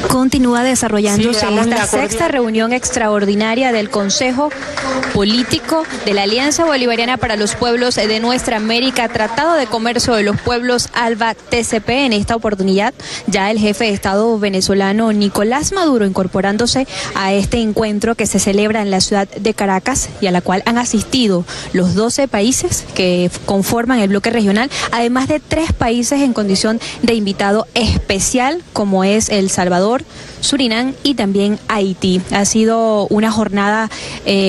Continúa desarrollándose esta sexta reunión extraordinaria del Consejo Político de la Alianza Bolivariana para los Pueblos de Nuestra América, Tratado de Comercio de los Pueblos ALBA-TCP. En esta oportunidad, ya el jefe de Estado venezolano Nicolás Maduro incorporándose a este encuentro que se celebra en la ciudad de Caracas y a la cual han asistido los 12 países que conforman el bloque regional, además de 3 países en condición de invitado especial, como es El Salvador, Surinam y también Haití. Ha sido una jornada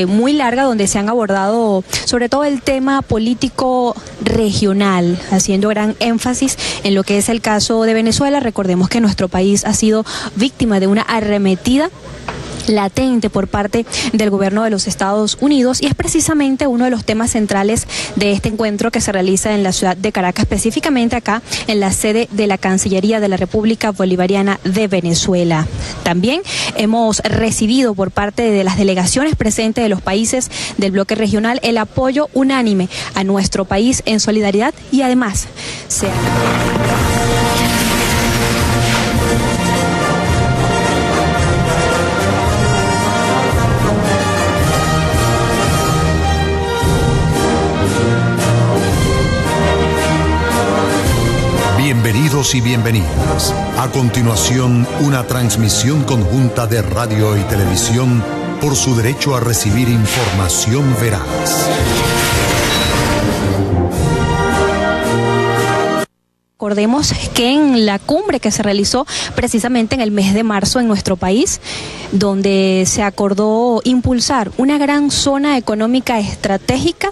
muy larga donde se han abordado sobre todo el tema político regional, haciendo gran énfasis en lo que es el caso de Venezuela. Recordemos que nuestro país ha sido víctima de una arremetida latente por parte del gobierno de los Estados Unidos y es precisamente uno de los temas centrales de este encuentro que se realiza en la ciudad de Caracas, específicamente acá en la sede de la Cancillería de la República Bolivariana de Venezuela. También hemos recibido por parte de las delegaciones presentes de los países del bloque regional el apoyo unánime a nuestro país en solidaridad y además Bienvenidos y bienvenidas. A continuación, una transmisión conjunta de radio y televisión por su derecho a recibir información veraz. Recordemos que en la cumbre que se realizó precisamente en el mes de marzo en nuestro país, donde se acordó impulsar una gran zona económica estratégica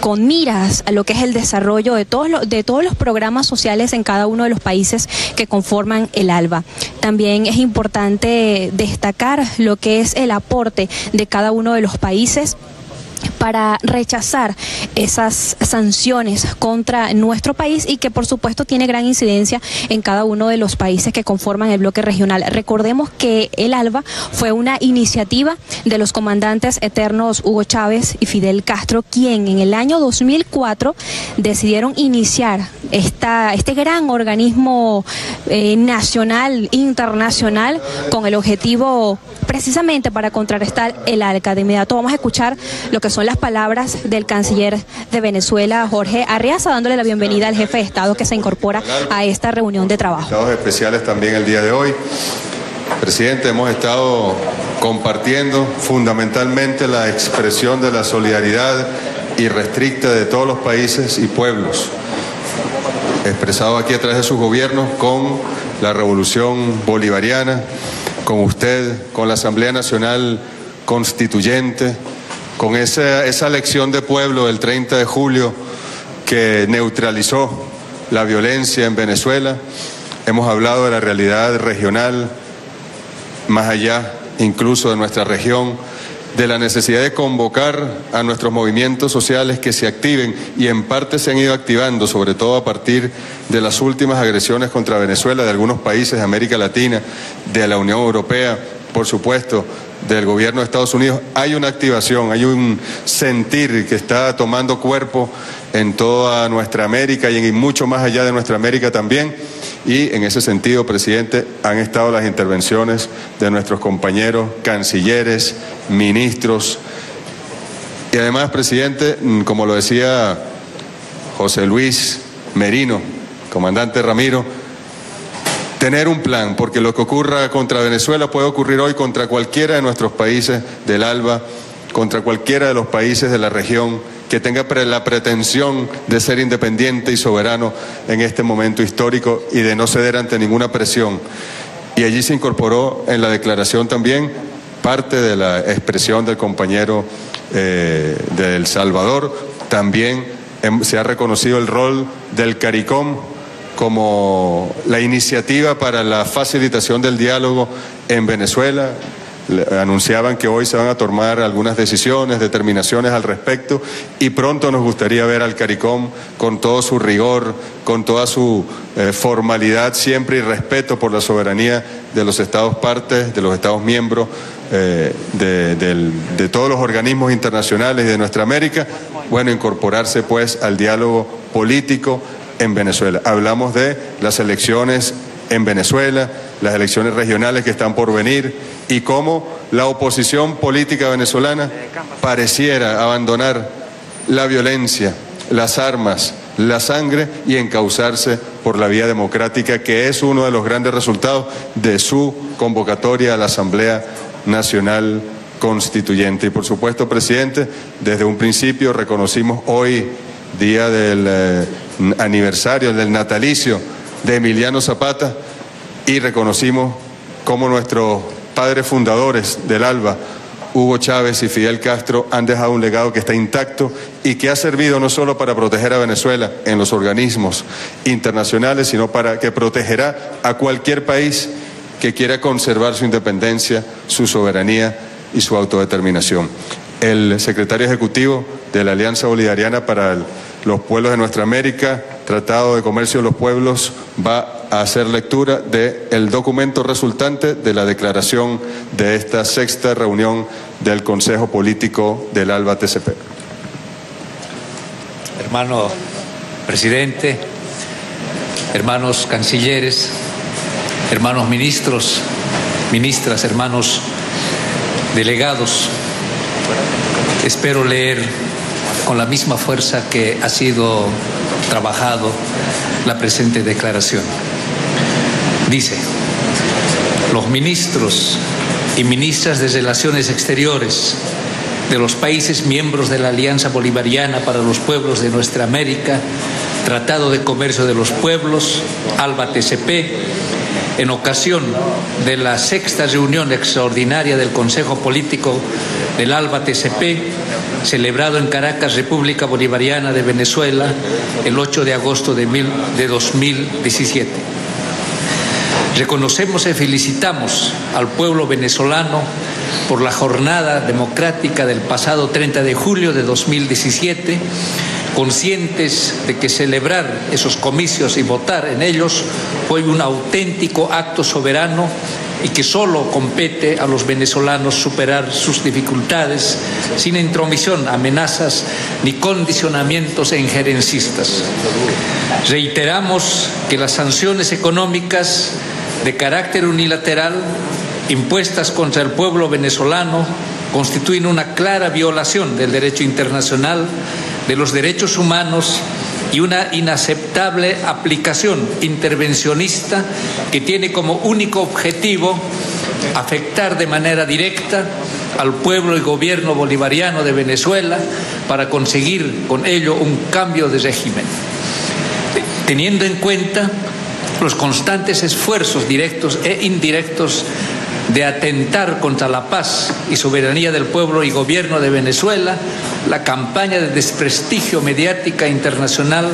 con miras a lo que es el desarrollo de todos los programas sociales en cada uno de los países que conforman el ALBA. También es importante destacar lo que es el aporte de cada uno de los países para rechazar esas sanciones contra nuestro país y que por supuesto tiene gran incidencia en cada uno de los países que conforman el bloque regional. Recordemos que el ALBA fue una iniciativa de los comandantes eternos Hugo Chávez y Fidel Castro, quien en el año 2004 decidieron iniciar este gran organismo nacional, internacional, con el objetivo precisamente para contrarrestar el ALCA. De inmediato vamos a escuchar lo que son las palabras del canciller de Venezuela, Jorge Arriaza, dándole la bienvenida al jefe de Estado que se incorpora a esta reunión de trabajo. Invitados especiales también el día de hoy. Presidente, hemos estado compartiendo fundamentalmente la expresión de la solidaridad irrestricta de todos los países y pueblos, expresado aquí a través de sus gobiernos con la Revolución Bolivariana, con usted, con la Asamblea Nacional Constituyente, con esa elección de pueblo del 30 de julio que neutralizó la violencia en Venezuela. Hemos hablado de la realidad regional, más allá incluso de nuestra región, de la necesidad de convocar a nuestros movimientos sociales que se activen y en parte se han ido activando, sobre todo a partir de las últimas agresiones contra Venezuela de algunos países de América Latina, de la Unión Europea, por supuesto, del gobierno de Estados Unidos. Hay una activación, hay un sentir que está tomando cuerpo en toda nuestra América y mucho más allá de nuestra América también. Y en ese sentido, presidente, han estado las intervenciones de nuestros compañeros cancilleres, ministros. Y además, presidente, como lo decía José Luis Merino, comandante Ramiro, tener un plan, porque lo que ocurra contra Venezuela puede ocurrir hoy contra cualquiera de nuestros países del ALBA, contra cualquiera de los países de la región que tenga la pretensión de ser independiente y soberano en este momento histórico y de no ceder ante ninguna presión. Y allí se incorporó en la declaración también parte de la expresión del compañero de El Salvador. También se ha reconocido el rol del CARICOM como la iniciativa para la facilitación del diálogo en Venezuela. Anunciaban que hoy se van a tomar algunas decisiones, determinaciones al respecto, y pronto nos gustaría ver al CARICOM con todo su rigor, con toda su formalidad siempre y respeto por la soberanía de los Estados partes, de los Estados miembros, de todos los organismos internacionales de nuestra América, bueno, incorporarse pues al diálogo político en Venezuela. Hablamos de las elecciones en Venezuela, las elecciones regionales que están por venir y cómo la oposición política venezolana pareciera abandonar la violencia, las armas, la sangre y encauzarse por la vía democrática, que es uno de los grandes resultados de su convocatoria a la Asamblea Nacional Constituyente. Y por supuesto, presidente, desde un principio reconocimos hoy, día del aniversario, del natalicio de Emiliano Zapata, y reconocimos cómo nuestros padres fundadores del ALBA, Hugo Chávez y Fidel Castro, han dejado un legado que está intacto y que ha servido no solo para proteger a Venezuela en los organismos internacionales, sino para que protegerá a cualquier país que quiera conservar su independencia, su soberanía y su autodeterminación. El secretario ejecutivo de la Alianza Bolivariana para los Pueblos de Nuestra América, Tratado de Comercio de los Pueblos, va a hacer lectura del documento resultante de la declaración de esta sexta reunión del Consejo Político del ALBA-TCP. Hermano presidente, hermanos cancilleres, hermanos ministros, ministras, hermanos delegados, espero leer con la misma fuerza que ha sido trabajado la presente declaración. Dice: los ministros y ministras de Relaciones Exteriores de los países miembros de la Alianza Bolivariana para los Pueblos de Nuestra América, Tratado de Comercio de los Pueblos, ALBA-TCP, en ocasión de la sexta reunión extraordinaria del Consejo Político del ALBA-TCP, celebrado en Caracas, República Bolivariana de Venezuela, el 8 de agosto de 2017. Reconocemos y felicitamos al pueblo venezolano por la jornada democrática del pasado 30 de julio de 2017, conscientes de que celebrar esos comicios y votar en ellos fue un auténtico acto soberano y que solo compete a los venezolanos superar sus dificultades sin intromisión, amenazas ni condicionamientos injerencistas. Reiteramos que las sanciones económicas de carácter unilateral impuestas contra el pueblo venezolano constituyen una clara violación del derecho internacional, de los derechos humanos y una inaceptable aplicación intervencionista que tiene como único objetivo afectar de manera directa al pueblo y gobierno bolivariano de Venezuela para conseguir con ello un cambio de régimen. Teniendo en cuenta los constantes esfuerzos directos e indirectos de atentar contra la paz y soberanía del pueblo y gobierno de Venezuela, la campaña de desprestigio mediática internacional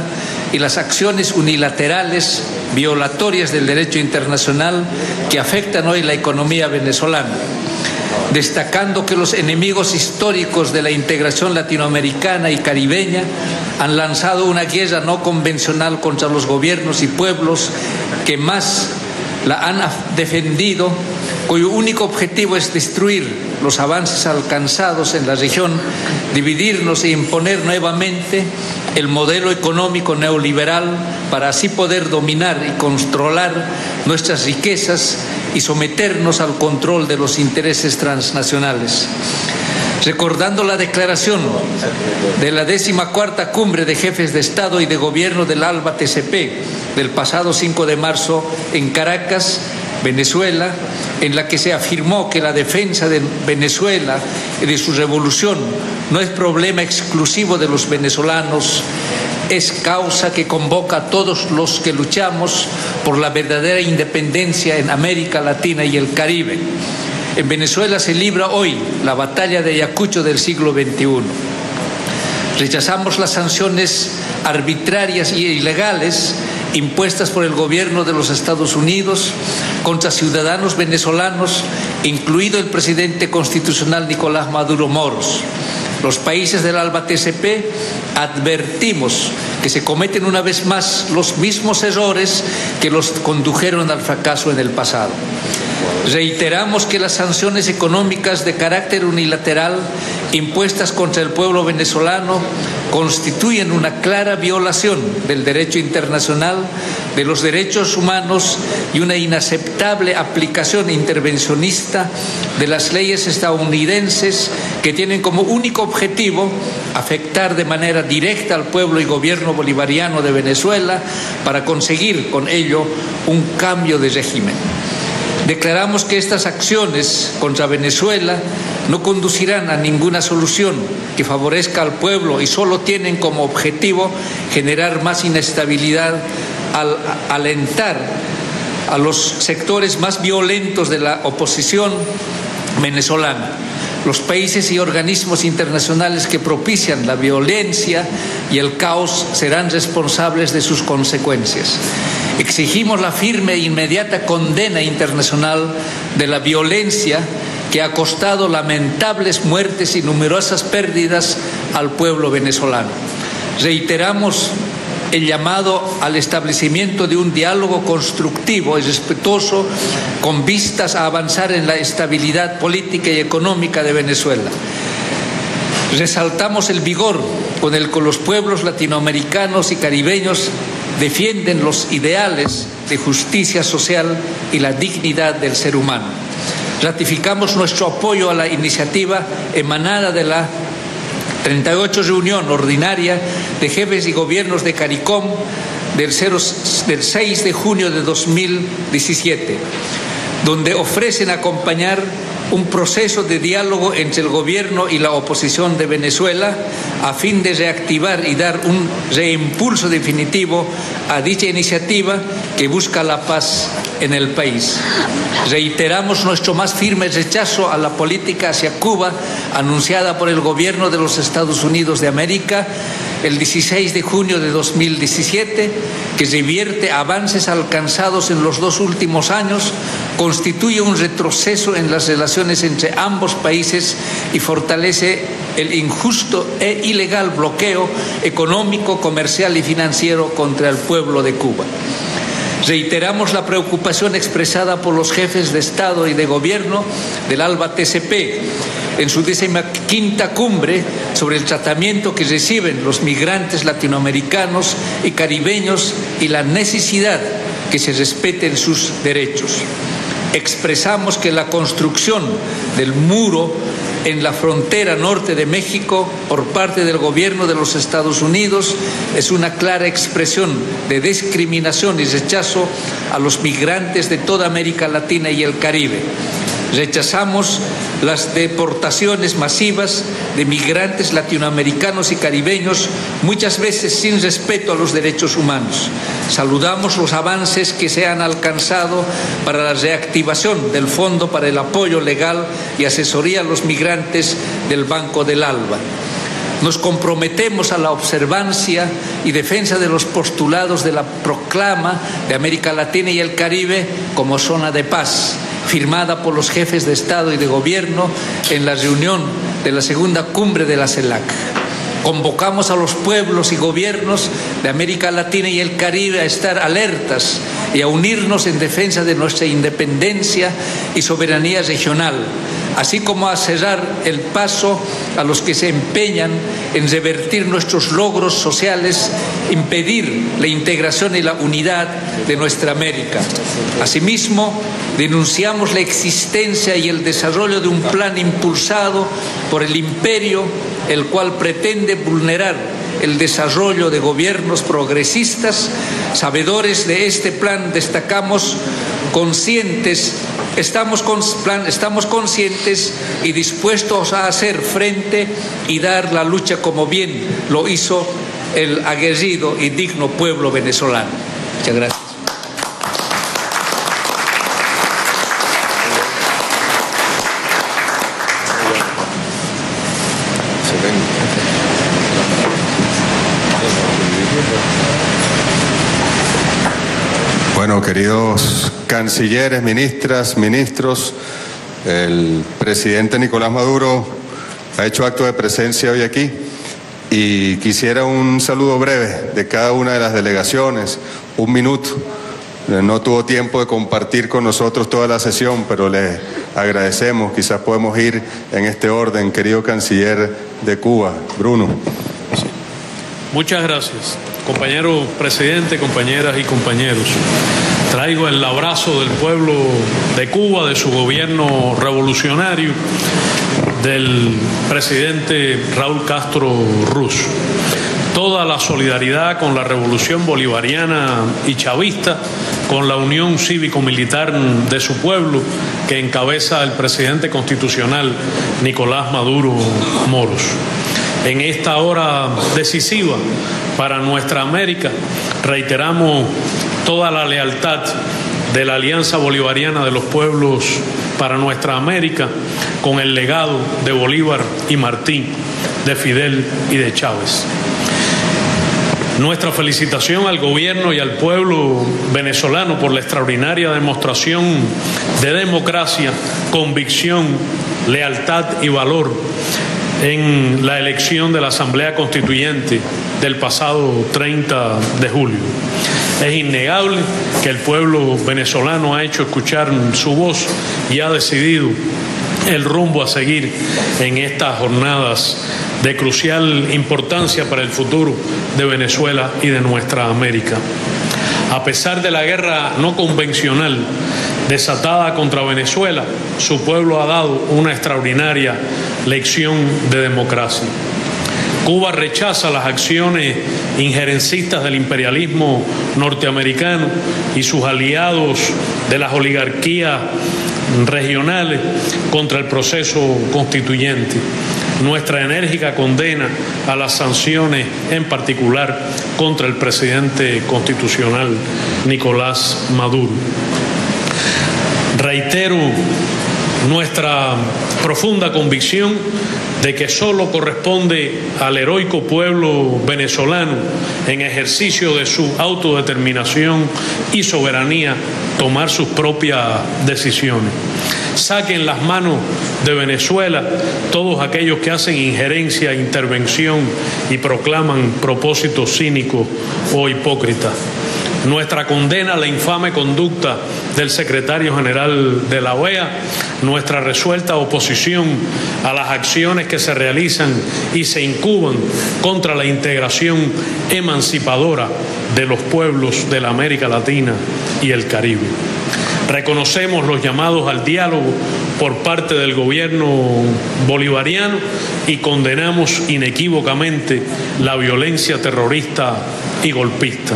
y las acciones unilaterales violatorias del derecho internacional que afectan hoy la economía venezolana, destacando que los enemigos históricos de la integración latinoamericana y caribeña han lanzado una guerra no convencional contra los gobiernos y pueblos que más la han defendido, cuyo único objetivo es destruir los avances alcanzados en la región, dividirnos e imponer nuevamente el modelo económico neoliberal para así poder dominar y controlar nuestras riquezas y someternos al control de los intereses transnacionales. Recordando la declaración de la 14ª Cumbre de Jefes de Estado y de Gobierno del ALBA-TCP del pasado 5 de marzo en Caracas, Venezuela, en la que se afirmó que la defensa de Venezuela y de su revolución no es problema exclusivo de los venezolanos, es causa que convoca a todos los que luchamos por la verdadera independencia en América Latina y el Caribe. En Venezuela se libra hoy la batalla de Ayacucho del siglo XXI. Rechazamos las sanciones arbitrarias y ilegales impuestas por el gobierno de los Estados Unidos contra ciudadanos venezolanos, incluido el presidente constitucional Nicolás Maduro Moros. Los países del ALBA-TCP advertimos que se cometen una vez más los mismos errores que los condujeron al fracaso en el pasado. Reiteramos que las sanciones económicas de carácter unilateral impuestas contra el pueblo venezolano constituyen una clara violación del derecho internacional, de los derechos humanos y una inaceptable aplicación intervencionista de las leyes estadounidenses que tienen como único objetivo afectar de manera directa al pueblo y gobierno bolivariano de Venezuela para conseguir con ello un cambio de régimen. Declaramos que estas acciones contra Venezuela no conducirán a ninguna solución que favorezca al pueblo y solo tienen como objetivo generar más inestabilidad al alentar a los sectores más violentos de la oposición venezolana. Los países y organismos internacionales que propician la violencia y el caos serán responsables de sus consecuencias. Exigimos la firme e inmediata condena internacional de la violencia que ha costado lamentables muertes y numerosas pérdidas al pueblo venezolano. Reiteramos el llamado al establecimiento de un diálogo constructivo y respetuoso con vistas a avanzar en la estabilidad política y económica de Venezuela. Resaltamos el vigor con el que los pueblos latinoamericanos y caribeños defienden los ideales de justicia social y la dignidad del ser humano. Ratificamos nuestro apoyo a la iniciativa emanada de la 38 reunión ordinaria de jefes y gobiernos de CARICOM del 6 de junio de 2017, donde ofrecen acompañar un proceso de diálogo entre el gobierno y la oposición de Venezuela a fin de reactivar y dar un reimpulso definitivo a dicha iniciativa que busca la paz en el país. Reiteramos nuestro más firme rechazo a la política hacia Cuba anunciada por el gobierno de los Estados Unidos de América el 16 de junio de 2017, que revierte avances alcanzados en los 2 últimos años, constituye un retroceso en las relaciones entre ambos países y fortalece el injusto e ilegal bloqueo económico, comercial y financiero contra el pueblo de Cuba. Reiteramos la preocupación expresada por los jefes de Estado y de Gobierno del ALBA TCP en su 15ª cumbre sobre el tratamiento que reciben los migrantes latinoamericanos y caribeños y la necesidad que se respeten sus derechos. Expresamos que la construcción del muro en la frontera norte de México por parte del gobierno de los Estados Unidos es una clara expresión de discriminación y rechazo a los migrantes de toda América Latina y el Caribe. Rechazamos las deportaciones masivas de migrantes latinoamericanos y caribeños, muchas veces sin respeto a los derechos humanos. Saludamos los avances que se han alcanzado para la reactivación del Fondo para el Apoyo Legal y Asesoría a los Migrantes del Banco del ALBA. Nos comprometemos a la observancia y defensa de los postulados de la proclama de América Latina y el Caribe como zona de paz, firmada por los jefes de Estado y de Gobierno en la reunión de la 2ª cumbre de la CELAC. Convocamos a los pueblos y gobiernos de América Latina y el Caribe a estar alertas y a unirnos en defensa de nuestra independencia y soberanía regional, así como a cerrar el paso a los que se empeñan en revertir nuestros logros sociales, impedir la integración y la unidad de nuestra América. Asimismo, denunciamos la existencia y el desarrollo de un plan impulsado por el imperio, el cual pretende vulnerar el desarrollo de gobiernos progresistas. Sabedores de este plan, estamos conscientes y dispuestos a hacer frente y dar la lucha como bien lo hizo el aguerrido y digno pueblo venezolano. Muchas gracias. Bueno, queridos cancilleres, ministras, ministros, el presidente Nicolás Maduro ha hecho acto de presencia hoy aquí y quisiera un saludo breve de cada una de las delegaciones, 1 minuto, no tuvo tiempo de compartir con nosotros toda la sesión, pero le agradecemos. Quizás podemos ir en este orden. Querido canciller de Cuba, Bruno. Muchas gracias. Compañero presidente, compañeras y compañeros, traigo el abrazo del pueblo de Cuba, de su gobierno revolucionario, del presidente Raúl Castro Ruz. Toda la solidaridad con la revolución bolivariana y chavista, con la unión cívico-militar de su pueblo que encabeza el presidente constitucional Nicolás Maduro Moros. En esta hora decisiva para nuestra América, reiteramos toda la lealtad de la Alianza Bolivariana de los Pueblos para nuestra América, con el legado de Bolívar y Martí, de Fidel y de Chávez. Nuestra felicitación al gobierno y al pueblo venezolano por la extraordinaria demostración de democracia, convicción, lealtad y valor en la elección de la Asamblea Constituyente del pasado 30 de julio. Es innegable que el pueblo venezolano ha hecho escuchar su voz y ha decidido el rumbo a seguir en estas jornadas de crucial importancia para el futuro de Venezuela y de nuestra América. A pesar de la guerra no convencional desatada contra Venezuela, su pueblo ha dado una extraordinaria lección de democracia. Cuba rechaza las acciones injerencistas del imperialismo norteamericano y sus aliados de las oligarquías regionales contra el proceso constituyente. Nuestra enérgica condena a las sanciones, en particular contra el presidente constitucional Nicolás Maduro. Reitero nuestra profunda convicción de que solo corresponde al heroico pueblo venezolano, en ejercicio de su autodeterminación y soberanía, tomar sus propias decisiones. Saquen las manos de Venezuela todos aquellos que hacen injerencia, intervención y proclaman propósitos cínicos o hipócritas. Nuestra condena a la infame conducta del secretario general de la OEA, nuestra resuelta oposición a las acciones que se realizan y se incuban contra la integración emancipadora de los pueblos de la América Latina y el Caribe. Reconocemos los llamados al diálogo por parte del gobierno bolivariano y condenamos inequívocamente la violencia terrorista y golpista.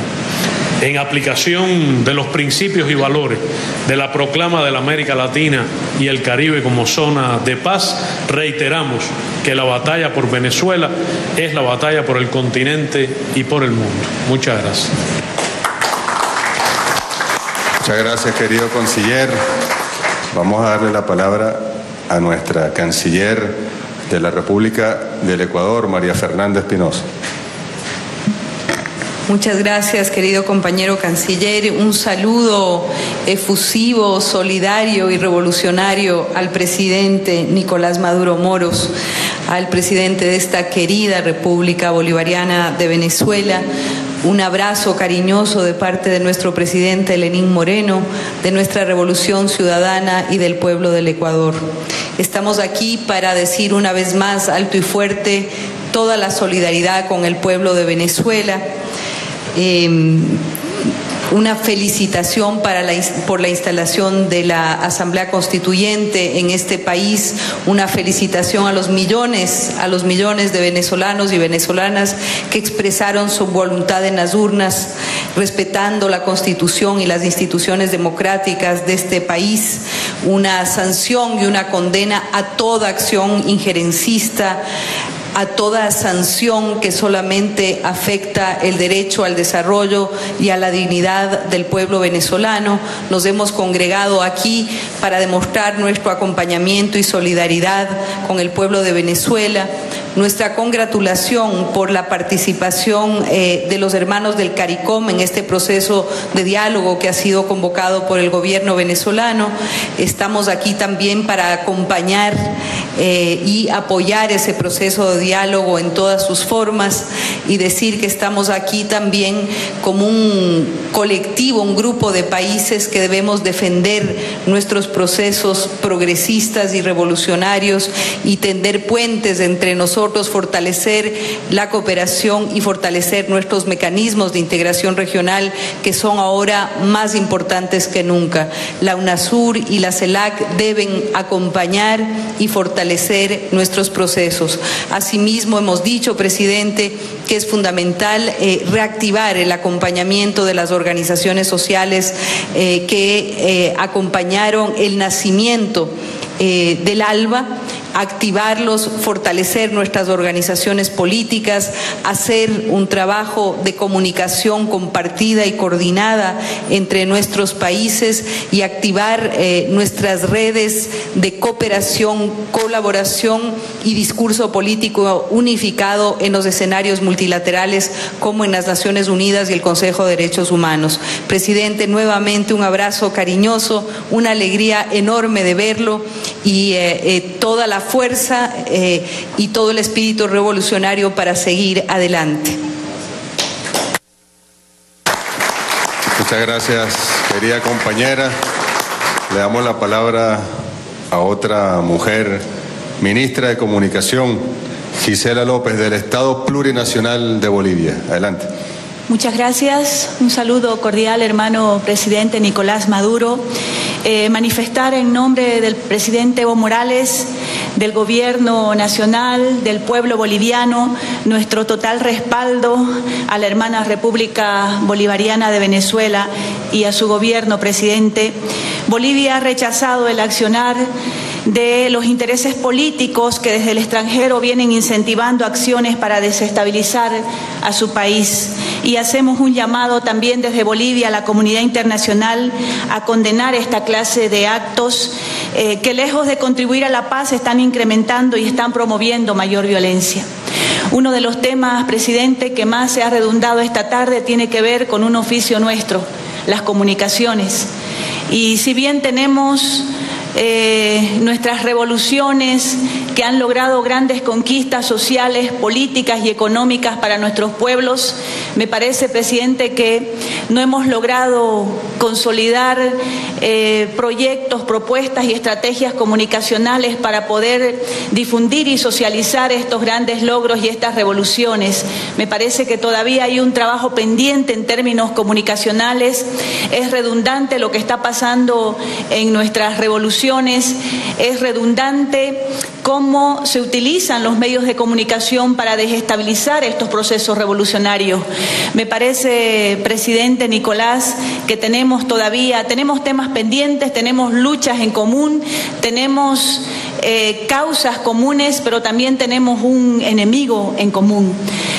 En aplicación de los principios y valores de la proclama de la América Latina y el Caribe como zona de paz, reiteramos que la batalla por Venezuela es la batalla por el continente y por el mundo. Muchas gracias. Muchas gracias, querido canciller. Vamos a darle la palabra a nuestra canciller de la República del Ecuador, María Fernanda Espinosa. Muchas gracias, querido compañero canciller. Un saludo efusivo, solidario y revolucionario al presidente Nicolás Maduro Moros, al presidente de esta querida República Bolivariana de Venezuela. Un abrazo cariñoso de parte de nuestro presidente Lenín Moreno, de nuestra Revolución Ciudadana y del pueblo del Ecuador. Estamos aquí para decir una vez más alto y fuerte toda la solidaridad con el pueblo de Venezuela. Una felicitación por la instalación de la Asamblea Constituyente en este país, una felicitación a los millones de venezolanos y venezolanas que expresaron su voluntad en las urnas, respetando la Constitución y las instituciones democráticas de este país, una sanción y una condena a toda acción injerencista, a toda sanción que solamente afecta el derecho al desarrollo y a la dignidad del pueblo venezolano. Nos hemos congregado aquí para demostrar nuestro acompañamiento y solidaridad con el pueblo de Venezuela, nuestra congratulación por la participación de los hermanos del CARICOM en este proceso de diálogo que ha sido convocado por el gobierno venezolano. Estamos aquí también para acompañar y apoyar ese proceso de diálogo en todas sus formas, y decir que estamos aquí también como un colectivo, un grupo de países que debemos defender nuestros procesos progresistas y revolucionarios y tender puentes entre nosotros, fortalecer la cooperación y fortalecer nuestros mecanismos de integración regional, que son ahora más importantes que nunca. La UNASUR y la CELAC deben acompañar y fortalecer nuestros procesos. Asimismo, hemos dicho, presidente, que es fundamental reactivar el acompañamiento de las organizaciones sociales que acompañaron el nacimiento del ALBA, activarlos, fortalecer nuestras organizaciones políticas, hacer un trabajo de comunicación compartida y coordinada entre nuestros países y activar nuestras redes de cooperación, colaboración y discurso político unificado en los escenarios multilaterales como en las Naciones Unidas y el Consejo de Derechos Humanos. Presidente, nuevamente un abrazo cariñoso, una alegría enorme de verlo y toda la fuerza y todo el espíritu revolucionario para seguir adelante. Muchas gracias, querida compañera. Le damos la palabra a otra mujer, ministra de Comunicación, Gisela López, del Estado Plurinacional de Bolivia. Adelante. Muchas gracias. Un saludo cordial, hermano presidente Nicolás Maduro. Manifestar en nombre del presidente Evo Morales, del gobierno nacional, del pueblo boliviano, nuestro total respaldo a la hermana República Bolivariana de Venezuela y a su gobierno, presidente. Bolivia ha rechazado el accionar de los intereses políticos que desde el extranjero vienen incentivando acciones para desestabilizar a su país. Y hacemos un llamado también desde Bolivia a la comunidad internacional a condenar esta clase de actos que, lejos de contribuir a la paz, están incrementando y están promoviendo mayor violencia. Uno de los temas, presidente, que más se ha redundado esta tarde tiene que ver con un oficio nuestro, las comunicaciones. Y si bien tenemos nuestras revoluciones que han logrado grandes conquistas sociales, políticas y económicas para nuestros pueblos, me parece, presidente, que no hemos logrado consolidar proyectos, propuestas y estrategias comunicacionales para poder difundir y socializar estos grandes logros y estas revoluciones. Me parece que todavía hay un trabajo pendiente en términos comunicacionales. Es redundante lo que está pasando en nuestras revoluciones, es redundante cómo se utilizan los medios de comunicación para desestabilizar estos procesos revolucionarios. Me parece, presidente Nicolás, que tenemos temas pendientes, tenemos luchas en común, tenemos causas comunes, pero también tenemos un enemigo en común.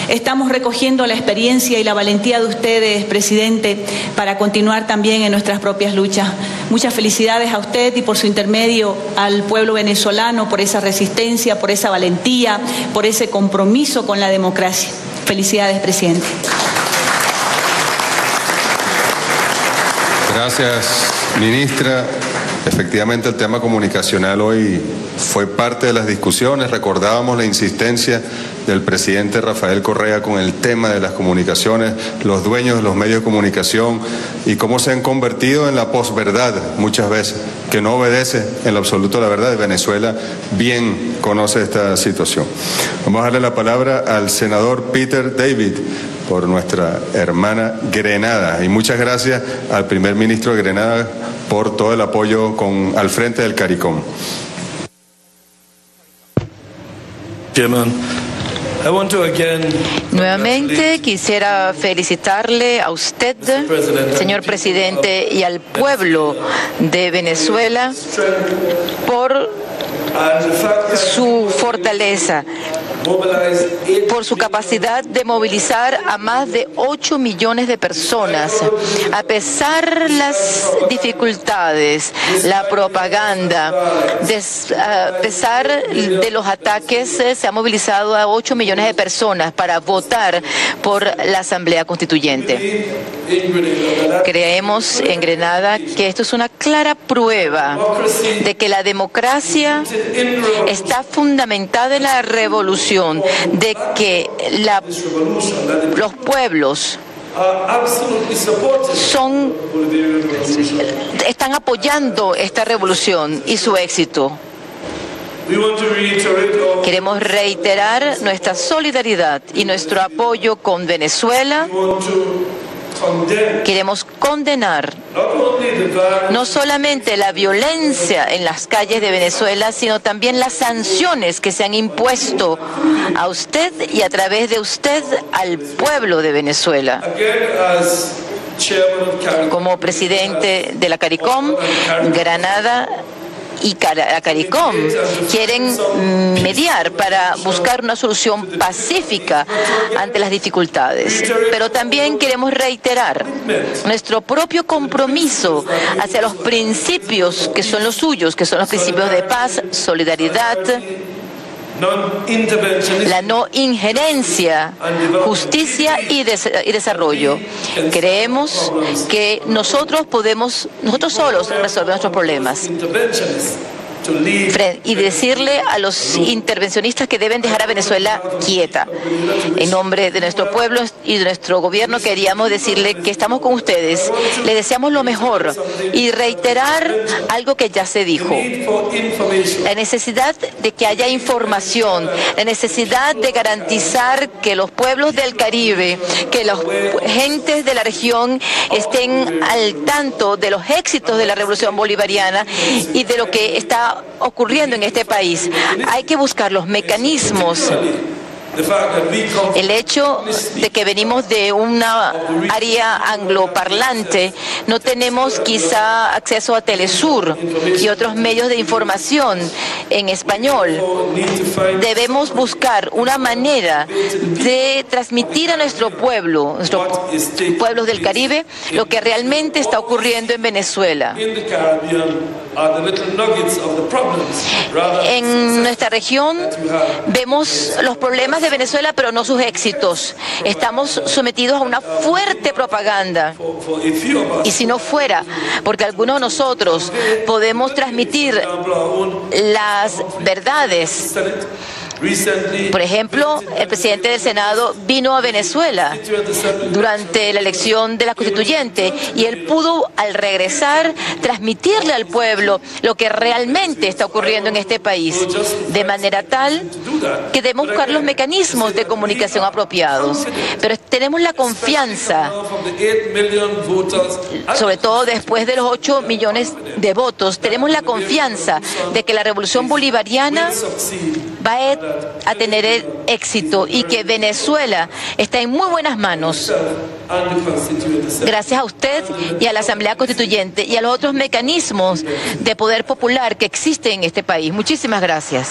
Estamos recogiendo la experiencia y la valentía de ustedes, presidente, para continuar también en nuestras propias luchas. Muchas felicidades a usted y por su intermedio al pueblo venezolano por esa resistencia, por esa valentía, por ese compromiso con la democracia. Felicidades, presidente. Gracias, ministra. Efectivamente, el tema comunicacional hoy fue parte de las discusiones. Recordábamos la insistencia del presidente Rafael Correa con el tema de las comunicaciones, los dueños de los medios de comunicación y cómo se han convertido en la posverdad muchas veces, que no obedece en lo absoluto a la verdad. Venezuela bien conoce esta situación. Vamos a darle la palabra al senador Peter David por nuestra hermana Grenada. Y muchas gracias al primer ministro de Grenada por todo el apoyo al frente del CARICOM. Nuevamente quisiera felicitarle a usted, señor presidente, y al pueblo de Venezuela por su fortaleza por su capacidad de movilizar a más de 8 millones de personas. A pesar de las dificultades, la propaganda, a pesar de los ataques, se ha movilizado a 8 millones de personas para votar por la Asamblea Constituyente. Creemos en Grenada que esto es una clara prueba de que la democracia está fundamentada en la revolución, de que los pueblos están apoyando esta revolución y su éxito. Queremos reiterar nuestra solidaridad y nuestro apoyo con Venezuela. Queremos condenar no solamente la violencia en las calles de Venezuela, sino también las sanciones que se han impuesto a usted y a través de usted al pueblo de Venezuela. Como presidente de la CARICOM, Granada y CARICOM quieren mediar para buscar una solución pacífica ante las dificultades. Pero también queremos reiterar nuestro propio compromiso hacia los principios que son los suyos, que son los principios de paz, solidaridad, la no injerencia, justicia y desarrollo. Creemos que nosotros solos resolver nuestros problemas. Y decirle a los intervencionistas que deben dejar a Venezuela quieta. En nombre de nuestro pueblo y de nuestro gobierno queríamos decirle que estamos con ustedes, le deseamos lo mejor y reiterar algo que ya se dijo. La necesidad de que haya información, la necesidad de garantizar que los pueblos del Caribe, que las gentes de la región estén al tanto de los éxitos de la revolución bolivariana y de lo que está ocurriendo en este país. Hay que buscar los mecanismos. El hecho de que venimos de una área angloparlante, no tenemos quizá acceso a Telesur y otros medios de información en español. Debemos buscar una manera de transmitir a nuestro pueblo, nuestros pueblos del Caribe, lo que realmente está ocurriendo en Venezuela. En nuestra región vemos los problemas de Venezuela, pero no sus éxitos. Estamos sometidos a una fuerte propaganda. Y si no fuera, porque algunos de nosotros podemos transmitir las verdades. Por ejemplo, el presidente del Senado vino a Venezuela durante la elección de la constituyente y él pudo, al regresar, transmitirle al pueblo lo que realmente está ocurriendo en este país, de manera tal que debemos buscar los mecanismos de comunicación apropiados. Pero tenemos la confianza, sobre todo después de los 8 millones de votos, tenemos la confianza de que la revolución bolivariana va a tener éxito y que Venezuela está en muy buenas manos. Gracias a usted y a la Asamblea Constituyente y a los otros mecanismos de poder popular que existen en este país. Muchísimas gracias.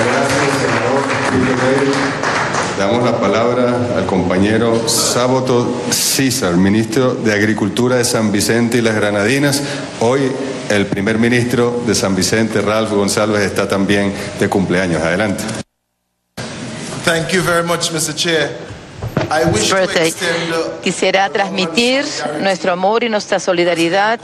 Gracias, senador. Damos la palabra al compañero Sáboto César, ministro de Agricultura de San Vicente y las Granadinas. Hoy el primer ministro de San Vicente, Ralph González, está también de cumpleaños. Adelante. Thank you very much, Mr. Chair. Quisiera transmitir nuestro amor y nuestra solidaridad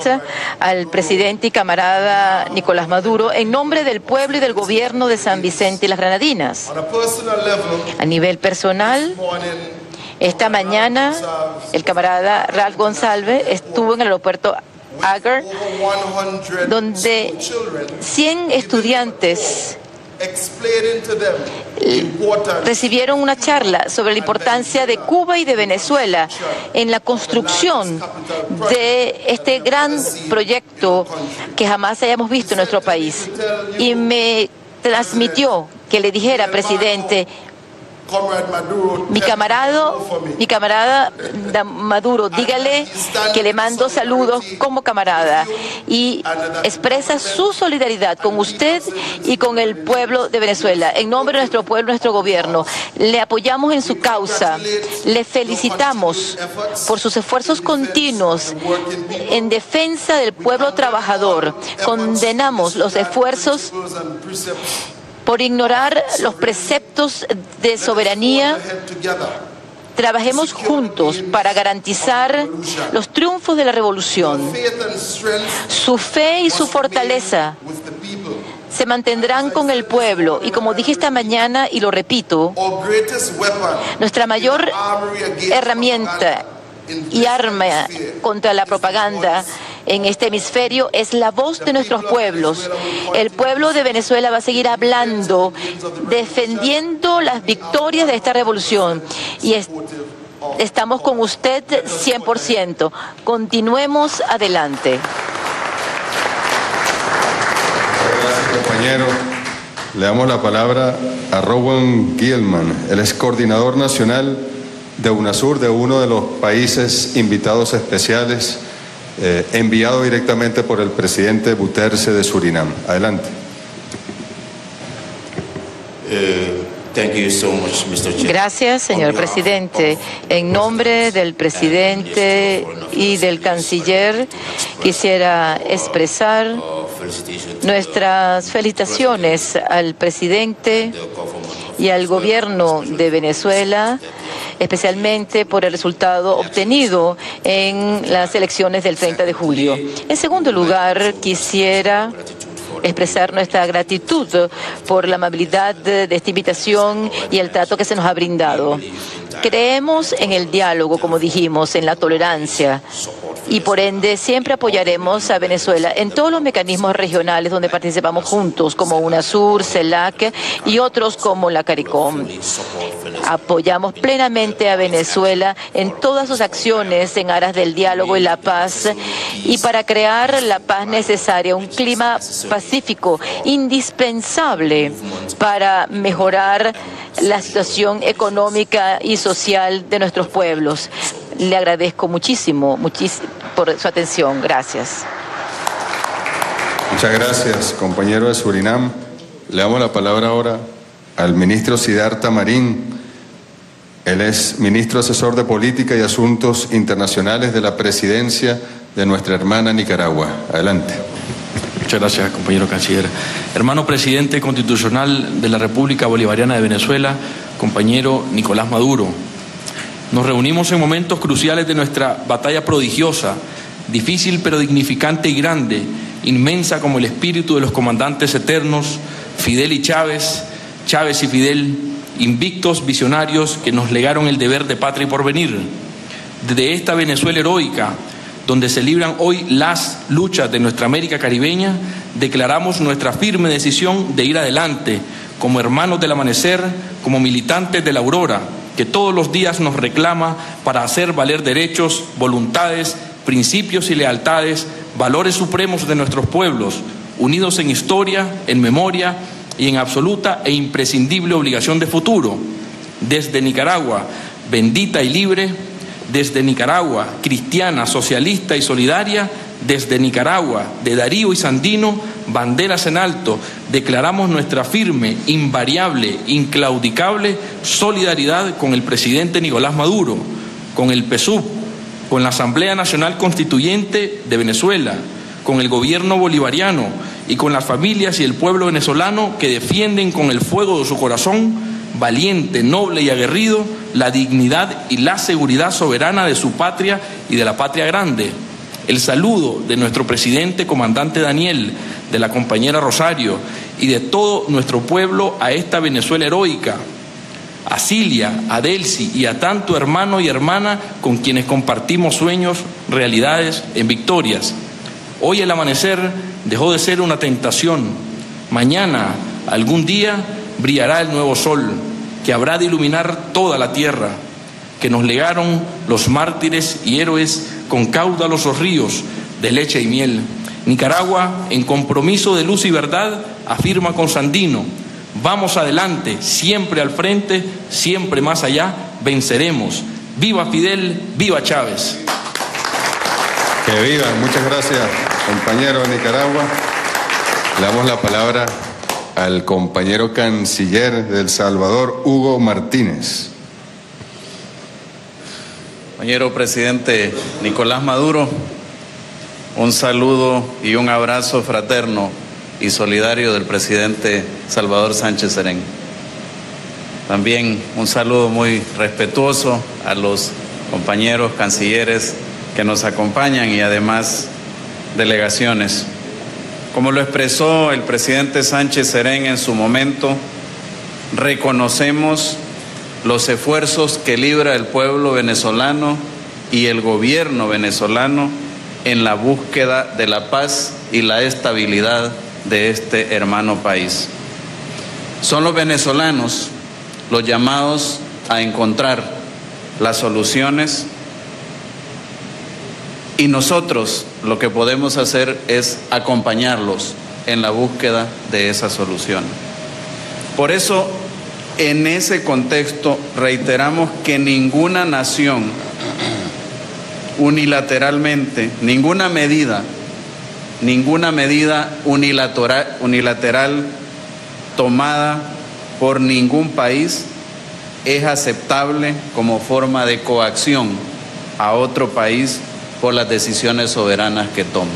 al presidente y camarada Nicolás Maduro en nombre del pueblo y del gobierno de San Vicente y las Granadinas. A nivel personal, esta mañana el camarada Ralph González estuvo en el aeropuerto Agar, donde 100 estudiantes recibieron una charla sobre la importancia de Cuba y de Venezuela en la construcción de este gran proyecto que jamás hayamos visto en nuestro país. Y me transmitió que le dijera, presidente, Mi camarada Maduro, dígale que le mando saludos como camarada y expresa su solidaridad con usted y con el pueblo de Venezuela. En nombre de nuestro pueblo, nuestro gobierno, le apoyamos en su causa, le felicitamos por sus esfuerzos continuos en defensa del pueblo trabajador. Condenamos los esfuerzos por ignorar los preceptos de soberanía. Trabajemos juntos para garantizar los triunfos de la revolución. Su fe y su fortaleza se mantendrán con el pueblo y, como dije esta mañana y lo repito, nuestra mayor herramienta y arma contra la propaganda en este hemisferio es la voz de nuestros pueblos. El pueblo de Venezuela va a seguir hablando, defendiendo las victorias de esta revolución y estamos con usted 100%. Continuemos adelante. Gracias, compañero. Le damos la palabra a Rowan Gielman. Él es coordinador nacional de UNASUR, de uno de los países invitados especiales enviado directamente por el presidente Bouterse de Surinam. Adelante. Gracias, señor presidente. En nombre del presidente y del canciller, quisiera expresar nuestras felicitaciones al presidente y al gobierno de Venezuela, especialmente por el resultado obtenido en las elecciones del 30 de julio. En segundo lugar, quisiera expresar nuestra gratitud por la amabilidad de esta invitación y el trato que se nos ha brindado. Creemos en el diálogo, como dijimos, en la tolerancia, y por ende siempre apoyaremos a Venezuela en todos los mecanismos regionales donde participamos juntos, como UNASUR, CELAC y otros como la CARICOM. Apoyamos plenamente a Venezuela en todas sus acciones en aras del diálogo y la paz, y para crear la paz necesaria, un clima pacífico indispensable para mejorar la situación económica y social de nuestros pueblos. Le agradezco muchísimo por su atención. Gracias. Muchas gracias, compañero de Surinam. Le damos la palabra ahora al ministro Siddhartha Marín. Él es ministro asesor de Política y Asuntos Internacionales de la Presidencia de nuestra hermana Nicaragua. Adelante. Muchas gracias, compañero canciller. Hermano presidente constitucional de la República Bolivariana de Venezuela, compañero Nicolás Maduro. Nos reunimos en momentos cruciales de nuestra batalla prodigiosa, difícil pero dignificante y grande, inmensa como el espíritu de los comandantes eternos, Fidel y Chávez, Chávez y Fidel, invictos visionarios que nos legaron el deber de patria y porvenir. Desde esta Venezuela heroica, donde se libran hoy las luchas de nuestra América caribeña, declaramos nuestra firme decisión de ir adelante, como hermanos del amanecer, como militantes de la aurora, que todos los días nos reclama para hacer valer derechos, voluntades, principios y lealtades, valores supremos de nuestros pueblos, unidos en historia, en memoria y en absoluta e imprescindible obligación de futuro. Desde Nicaragua, bendita y libre, desde Nicaragua, cristiana, socialista y solidaria, desde Nicaragua, de Darío y Sandino, banderas en alto, declaramos nuestra firme, invariable, inclaudicable solidaridad con el presidente Nicolás Maduro, con el PSUV, con la Asamblea Nacional Constituyente de Venezuela, con el gobierno bolivariano y con las familias y el pueblo venezolano que defienden con el fuego de su corazón, valiente, noble y aguerrido, la dignidad y la seguridad soberana de su patria y de la patria grande. El saludo de nuestro presidente comandante Daniel, de la compañera Rosario y de todo nuestro pueblo a esta Venezuela heroica, a Cilia, a Delcy y a tanto hermano y hermana con quienes compartimos sueños, realidades en victorias. Hoy el amanecer dejó de ser una tentación. Mañana, algún día, brillará el nuevo sol que habrá de iluminar toda la tierra, que nos legaron los mártires y héroes con caudalosos ríos de leche y miel. Nicaragua, en compromiso de luz y verdad, afirma con Sandino: Vamos adelante, siempre al frente, siempre más allá, venceremos. ¡Viva Fidel! ¡Viva Chávez! Que vivan. Muchas gracias, compañero de Nicaragua. Le damos la palabra al compañero canciller de El Salvador, Hugo Martínez. Compañero presidente Nicolás Maduro, un saludo y un abrazo fraterno y solidario del presidente Salvador Sánchez Serén. También un saludo muy respetuoso a los compañeros cancilleres que nos acompañan y además delegaciones. Como lo expresó el presidente Sánchez Serén en su momento, reconocemos los esfuerzos que libra el pueblo venezolano y el gobierno venezolano en la búsqueda de la paz y la estabilidad de este hermano país. Son los venezolanos los llamados a encontrar las soluciones y nosotros lo que podemos hacer es acompañarlos en la búsqueda de esa solución. Por eso, en ese contexto, reiteramos que ninguna nación unilateralmente, ninguna medida unilateral tomada por ningún país es aceptable como forma de coacción a otro país por las decisiones soberanas que toma.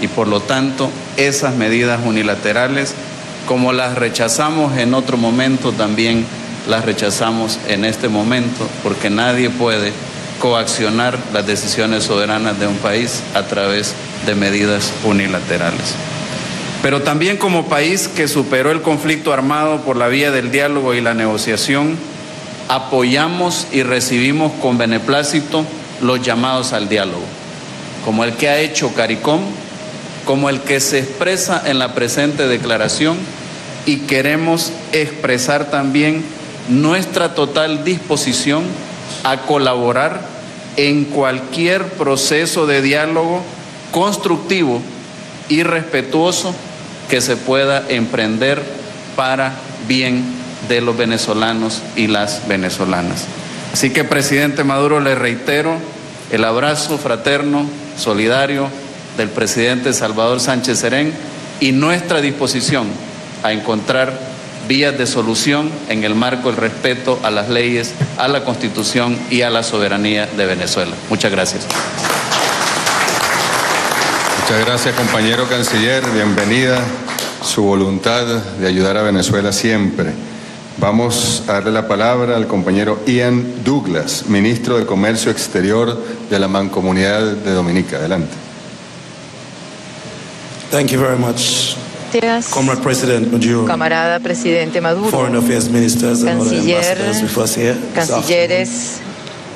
Y por lo tanto, esas medidas unilaterales, como las rechazamos en otro momento, también las rechazamos en este momento, porque nadie puede coaccionar las decisiones soberanas de un país a través de medidas unilaterales. Pero también como país que superó el conflicto armado por la vía del diálogo y la negociación, apoyamos y recibimos con beneplácito los llamados al diálogo, como el que ha hecho CARICOM, como el que se expresa en la presente declaración, y queremos expresar también nuestra total disposición a colaborar en cualquier proceso de diálogo constructivo y respetuoso que se pueda emprender para bien de los venezolanos y las venezolanas. Así que, presidente Maduro, le reitero el abrazo fraterno, solidario del presidente Salvador Sánchez Serén y nuestra disposición a encontrar vías de solución en el marco del respeto a las leyes, a la Constitución y a la soberanía de Venezuela. Muchas gracias. Muchas gracias, compañero canciller. Bienvenida. Su voluntad de ayudar a Venezuela siempre. Vamos a darle la palabra al compañero Ian Douglas, ministro de Comercio Exterior de la Mancomunidad de Dominica. Adelante. Thank you very much. Gracias. Comrade President Maduro, Camarada presidente Maduro, Foreign Affairs Ministers and other canciller, ambassadors with us here this afternoon. cancilleres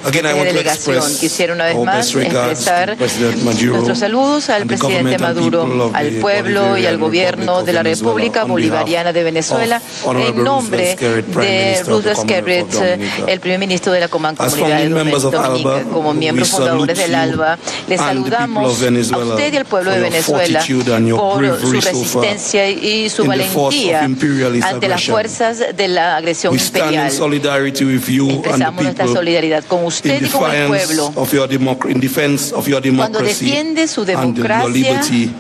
Again, I de want to delegación. express Quisiera una vez our más best regards expresar to President Maduro nuestros saludos al and the presidente government and people Maduro, of al the pueblo y Bolivarian al gobierno Republic de la of Venezuela República on behalf Bolivariana de Venezuela of Honorable en nombre Roosevelt Skerrit, Prime de Minister of the Roosevelt Skerrit, Commonwealth of Dominica. el primer ministro de la As Comunidad founding de members of Dominica. ALBA, Como miembros we fundadores salute del you ALBA, les and the people saludamos of Venezuela a usted y al pueblo de for your Venezuela fortitude and your por su bravery so far resistencia y su in the force of valentía imperialist ante las aggression. fuerzas de la agresión We stand in imperial. solidarity with you and the Expresamos nuestra people solidaridad con usted in y con el pueblo in defense of your cuando democracy defiende su and your democracia liberty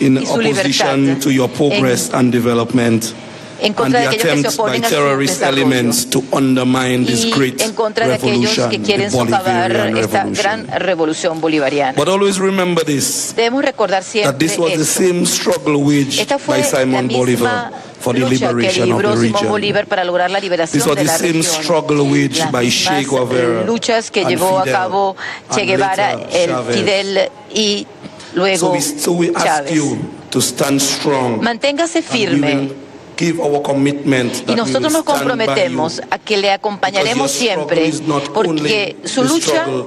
in y su opposition libertad to your progress and development en and contra the de aquellos que se attempts by oponen a su terrorist desarrollo elements to undermine this y great en contra de aquellos que revolution, the quieren socavar Bolivarian esta revolution. gran revolución bolivariana. But always remember this, Debemos recordar that siempre this was the esto. same struggle waged Esta fue by la Simon Bolivar misma for the lucha que liberation of libró the Simón region. Bolívar para lograr la liberación This was de the la same región. struggle waged Las by Che mismas Guevara luchas que and llevó a Fidel cabo Che and Guevara, later el Chávez. Fidel y luego So we ask Chávez. you to stand strong. Manténgase firme. Give our commitment Y that we nosotros will nos stand by comprometemos you, a que le acompañaremos because your siempre, struggle is not porque only su the lucha struggle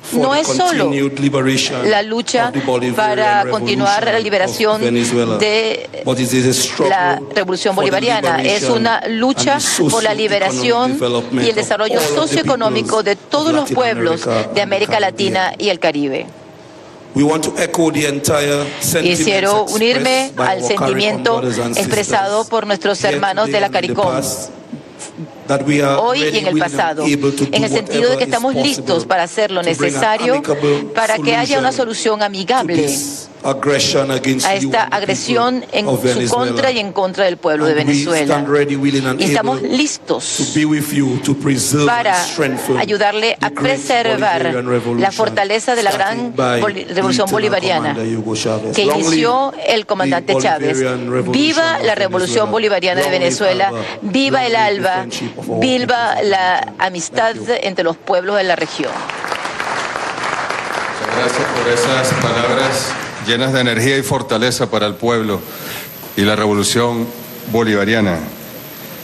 for no the es solo continued liberation la lucha of the Bolivarian para continuar la revolution liberación of Venezuela, de but it is a struggle la revolución for the bolivariana, es liberation una lucha and the por la socio-economic liberación development y el desarrollo of all of the socioeconómico de peoples todos of los Latin pueblos America de and América the Caribbean. Latina y el Caribe. Quisiera unirme al sentimiento expresado por nuestros hermanos de la CARICOM hoy y en el pasado, en el sentido de que estamos listos para hacer lo necesario para que haya una solución amigable a esta agresión en su contra y en contra del pueblo de Venezuela. Y estamos listos para ayudarle a preservar la fortaleza de la gran revolución bolivariana que inició el comandante Chávez. ¡Viva la revolución bolivariana de Venezuela! ¡Viva el ALBA! ¡Viva la amistad entre los pueblos de la región! Gracias por esas palabras llenas de energía y fortaleza para el pueblo y la revolución bolivariana.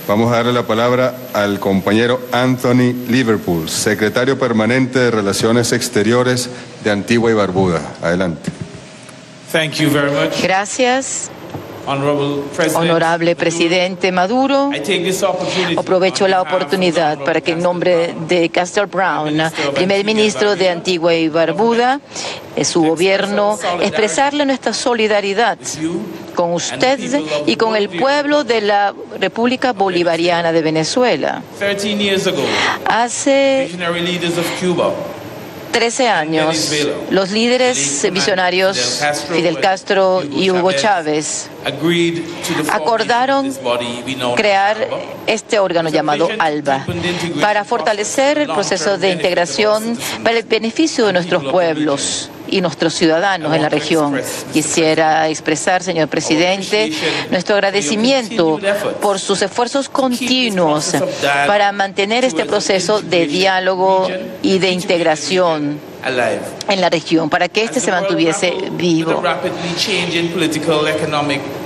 Vamos a darle la palabra al compañero Anthony Liverpool, secretario permanente de Relaciones Exteriores de Antigua y Barbuda. Adelante. Thank you very much. Gracias. Honorable presidente Maduro, aprovecho la oportunidad para que en nombre de Castor Brown, primer ministro de Antigua y Barbuda, su gobierno, expresarle nuestra solidaridad con usted y con el pueblo de la República Bolivariana de Venezuela. Hace 13 años, los líderes visionarios Fidel Castro y Hugo Chávez acordaron crear este órgano llamado ALBA para fortalecer el proceso de integración para el beneficio de nuestros pueblos y nuestros ciudadanos en la región. Quisiera expresar, señor presidente, nuestro agradecimiento por sus esfuerzos continuos para mantener este proceso de diálogo y de integración en la región, para que éste se mantuviese vivo.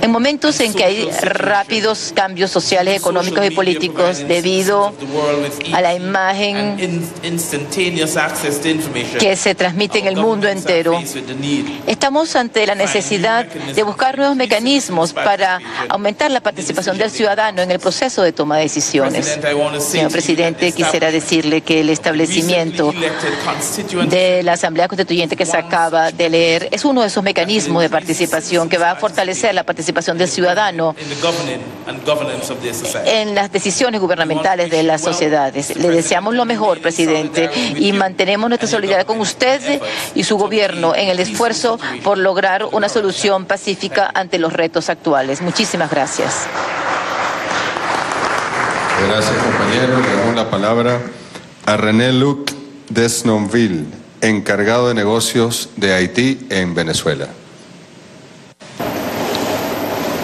En momentos en que hay rápidos cambios sociales, económicos y políticos debido a la imagen que se transmite en el mundo entero, estamos ante la necesidad de buscar nuevos mecanismos para aumentar la participación del ciudadano en el proceso de toma de decisiones. Señor presidente, quisiera decirle que el establecimiento de la Asamblea Constituyente que se acaba de leer es uno de esos mecanismos de participación que va a fortalecer la participación del ciudadano en las decisiones gubernamentales de las sociedades. Le deseamos lo mejor, presidente, y mantenemos nuestra solidaridad con usted y su gobierno en el esfuerzo por lograr una solución pacífica ante los retos actuales. Muchísimas gracias. Gracias, compañero. Le damos la palabra a René Luc Desnonville, encargado de negocios de Haití en Venezuela.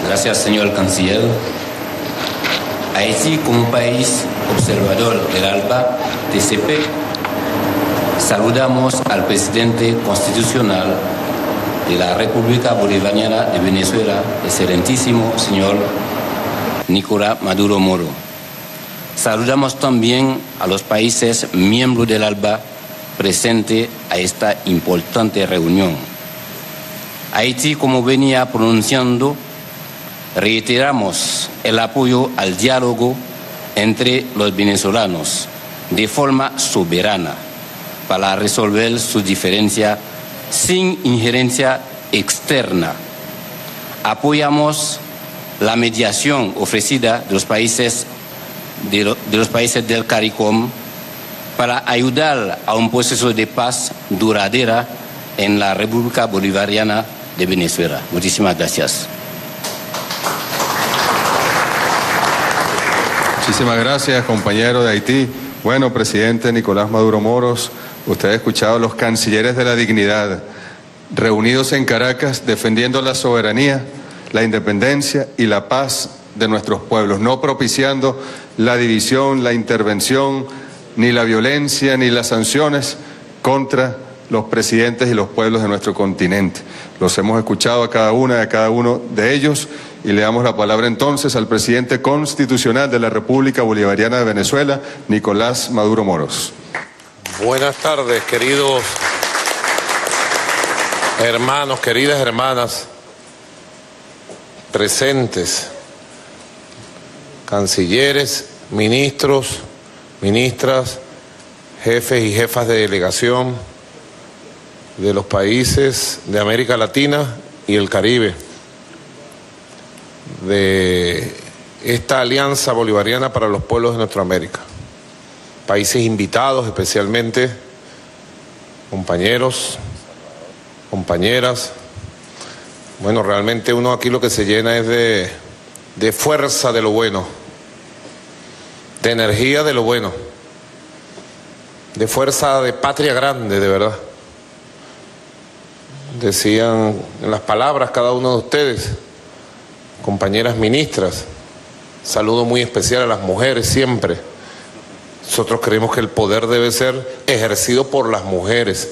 Gracias, señor canciller. Haití, como país observador del ALBA TCP, saludamos al presidente constitucional de la República Bolivariana de Venezuela, excelentísimo señor Nicolás Maduro Moro. Saludamos también a los países miembros del ALBA presente a esta importante reunión. Haití, como venía pronunciando, reiteramos el apoyo al diálogo entre los venezolanos de forma soberana para resolver sus diferencias sin injerencia externa. Apoyamos la mediación ofrecida de los países del CARICOM para ayudar a un proceso de paz duradera en la República Bolivariana de Venezuela. Muchísimas gracias. Muchísimas gracias, compañero de Haití. Bueno, presidente Nicolás Maduro Moros, usted ha escuchado a los cancilleres de la dignidad reunidos en Caracas defendiendo la soberanía, la independencia y la paz de nuestros pueblos, no propiciando la división, la intervención, ni la violencia, ni las sanciones contra los presidentes y los pueblos de nuestro continente. Los hemos escuchado a cada una y a cada uno de ellos y le damos la palabra entonces al presidente constitucional de la República Bolivariana de Venezuela, Nicolás Maduro Moros. Buenas tardes, queridos hermanos, queridas hermanas presentes, cancilleres, ministros, ministras, jefes y jefas de delegación, de los países de América Latina y el Caribe, de esta alianza bolivariana para los pueblos de nuestra América. Países invitados especialmente, compañeros, compañeras. Bueno, realmente uno aquí lo que se llena es de fuerza de lo bueno, de energía de lo bueno, de fuerza de patria grande, de verdad. Decían en las palabras cada uno de ustedes, compañeras ministras, saludo muy especial a las mujeres siempre. Nosotros creemos que el poder debe ser ejercido por las mujeres,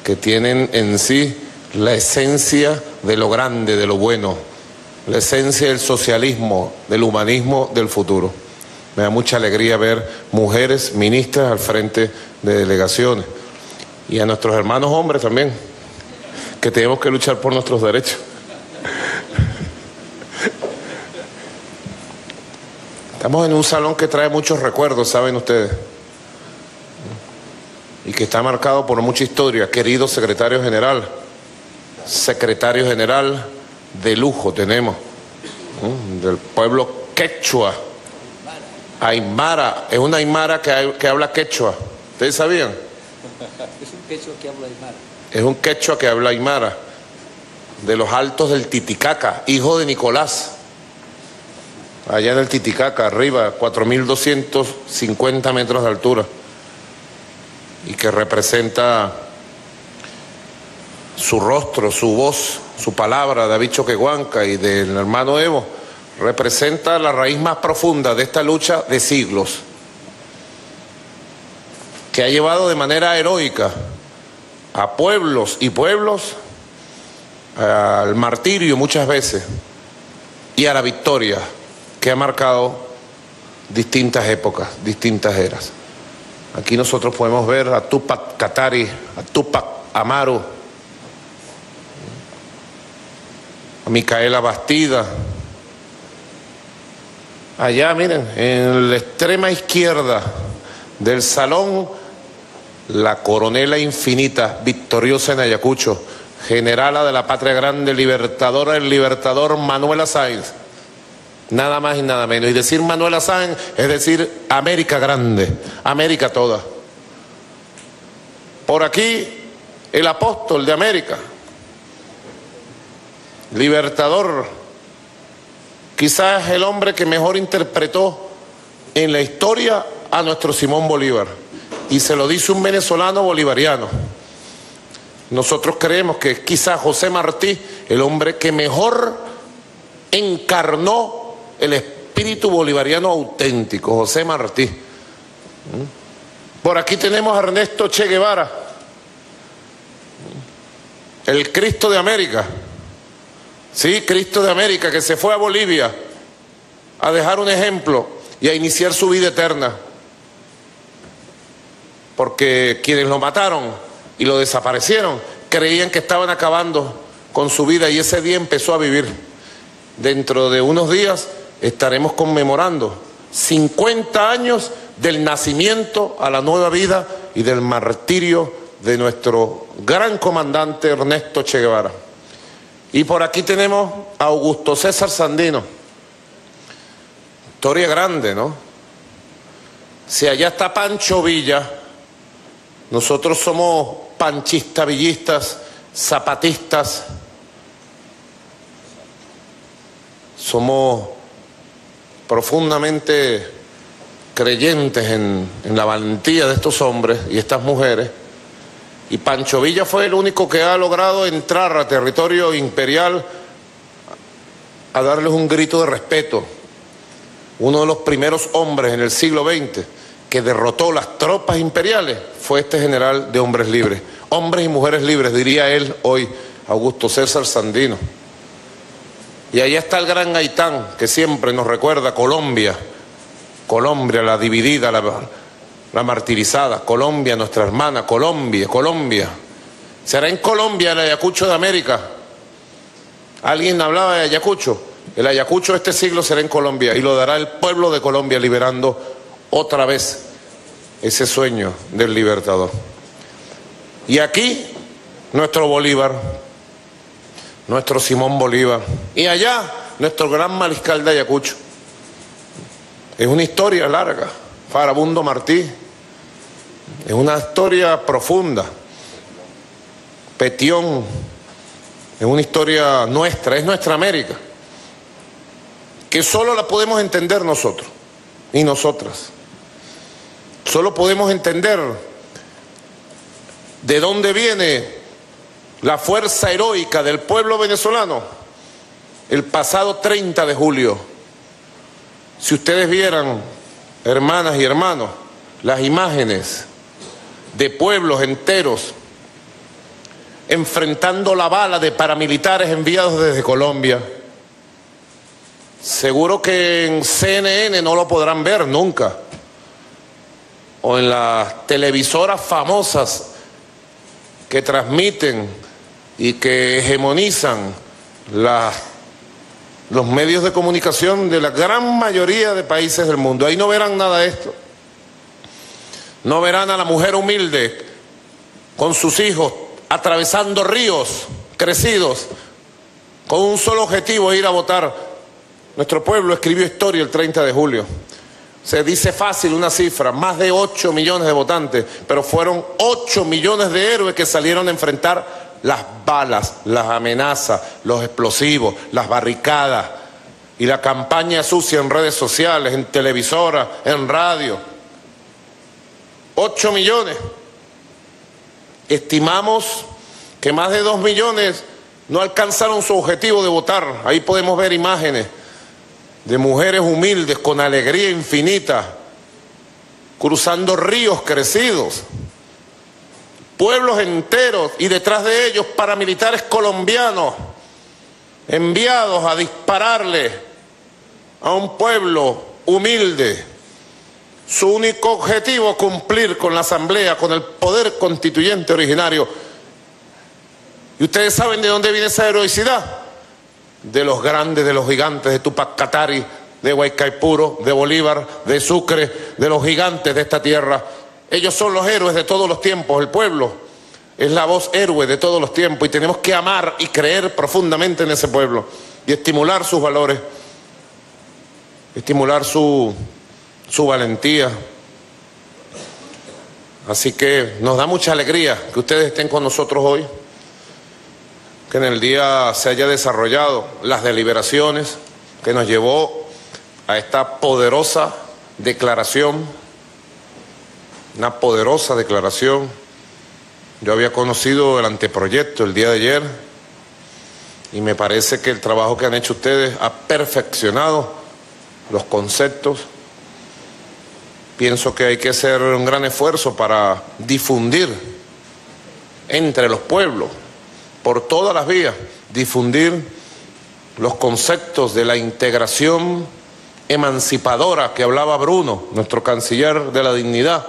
que tienen en sí la esencia de lo grande, de lo bueno, la esencia del socialismo, del humanismo del futuro. Me da mucha alegría ver mujeres ministras al frente de delegaciones, y a nuestros hermanos hombres también, que tenemos que luchar por nuestros derechos. Estamos en un salón que trae muchos recuerdos, saben ustedes, y que está marcado por mucha historia. Querido secretario general de lujo tenemos, del pueblo quechua, aymara, es una aymara que habla quechua. ¿Ustedes sabían? Es un quechua que habla aymara. Es un quechua que habla aymara, de los altos del Titicaca, hijo de Nicolás. Allá en el Titicaca, arriba, 4.250 metros de altura, y que representa su rostro, su voz, su palabra, David Choquehuanca, y del hermano Evo, representa la raíz más profunda de esta lucha de siglos, que ha llevado de manera heroica a pueblos y pueblos al martirio muchas veces, y a la victoria, que ha marcado distintas épocas, distintas eras. Aquí nosotros podemos ver a Túpac Katari, a Túpac Amaru, a Micaela Bastida. Allá, miren, en la extrema izquierda del salón, la coronela infinita, victoriosa en Ayacucho, generala de la patria grande, libertadora, el libertador Manuela Sáenz. Nada más y nada menos. Y decir Manuela Sáenz es decir América grande, América toda. Por aquí, el apóstol de América, libertador, quizás el hombre que mejor interpretó en la historia a nuestro Simón Bolívar. Y se lo dice un venezolano bolivariano. Nosotros creemos que quizás José Martí, el hombre que mejor encarnó el espíritu bolivariano auténtico, José Martí. Por aquí tenemos a Ernesto Che Guevara, el Cristo de América. Sí, Cristo de América, que se fue a Bolivia a dejar un ejemplo y a iniciar su vida eterna. Porque quienes lo mataron y lo desaparecieron creían que estaban acabando con su vida, y ese día empezó a vivir. Dentro de unos días estaremos conmemorando 50 años del nacimiento a la nueva vida y del martirio de nuestro gran comandante Ernesto Che Guevara. Y por aquí tenemos a Augusto César Sandino. Historia grande, ¿no? Si allá está Pancho Villa, nosotros somos panchistas, villistas, zapatistas, somos profundamente creyentes en la valentía de estos hombres y estas mujeres. Y Pancho Villa fue el único que ha logrado entrar a territorio imperial a darles un grito de respeto. Uno de los primeros hombres en el siglo XX que derrotó las tropas imperiales fue este general de hombres libres. Hombres y mujeres libres, diría él hoy, Augusto César Sandino. Y allá está el gran Gaitán, que siempre nos recuerda Colombia, Colombia, la dividida, la martirizada, Colombia, nuestra hermana, Colombia, Colombia. ¿Será en Colombia el Ayacucho de América? ¿Alguien hablaba de Ayacucho? El Ayacucho de este siglo será en Colombia, y lo dará el pueblo de Colombia, liberando otra vez ese sueño del libertador. Y aquí, nuestro Bolívar, nuestro Simón Bolívar. Y allá, nuestro gran mariscal de Ayacucho. Es una historia larga. Farabundo Martí. Es una historia profunda. Petión. Es una historia nuestra, es nuestra América. Que solo la podemos entender nosotros y nosotras. Solo podemos entender de dónde viene la fuerza heroica del pueblo venezolano el pasado 30 de julio. Si ustedes vieran, hermanas y hermanos, las imágenes de pueblos enteros enfrentando la bala de paramilitares enviados desde Colombia, seguro que en CNN no lo podrán ver nunca, o en las televisoras famosas que transmiten y que hegemonizan los medios de comunicación de la gran mayoría de países del mundo. Ahí no verán nada de esto. No verán a la mujer humilde con sus hijos atravesando ríos crecidos con un solo objetivo: ir a votar. Nuestro pueblo escribió historia el 30 de julio. Se dice fácil una cifra, más de 8 millones de votantes, pero fueron 8 millones de héroes que salieron a enfrentar las balas, las amenazas, los explosivos, las barricadas y la campaña sucia en redes sociales, en televisoras, en radio. 8 millones. Estimamos que más de 2 millones no alcanzaron su objetivo de votar. Ahí podemos ver imágenes de mujeres humildes con alegría infinita, cruzando ríos crecidos, pueblos enteros, y detrás de ellos paramilitares colombianos enviados a dispararle a un pueblo humilde. Su único objetivo: cumplir con la asamblea, con el poder constituyente originario. ¿Y ustedes saben de dónde viene esa heroicidad? De los grandes, de los gigantes, de Tupac Katari, de Guaycaipuro, de Bolívar, de Sucre, de los gigantes de esta tierra. Ellos son los héroes de todos los tiempos. El pueblo es la voz héroe de todos los tiempos, y tenemos que amar y creer profundamente en ese pueblo y estimular sus valores, estimular su valentía. Así que nos da mucha alegría que ustedes estén con nosotros hoy, que en el día se haya desarrollado las deliberaciones que nos llevó a esta poderosa declaración, una poderosa declaración. Yo había conocido el anteproyecto el día de ayer y me parece que el trabajo que han hecho ustedes ha perfeccionado los conceptos. Pienso que hay que hacer un gran esfuerzo para difundir entre los pueblos, por todas las vías, difundir los conceptos de la integración emancipadora que hablaba Bruno, nuestro canciller de la dignidad.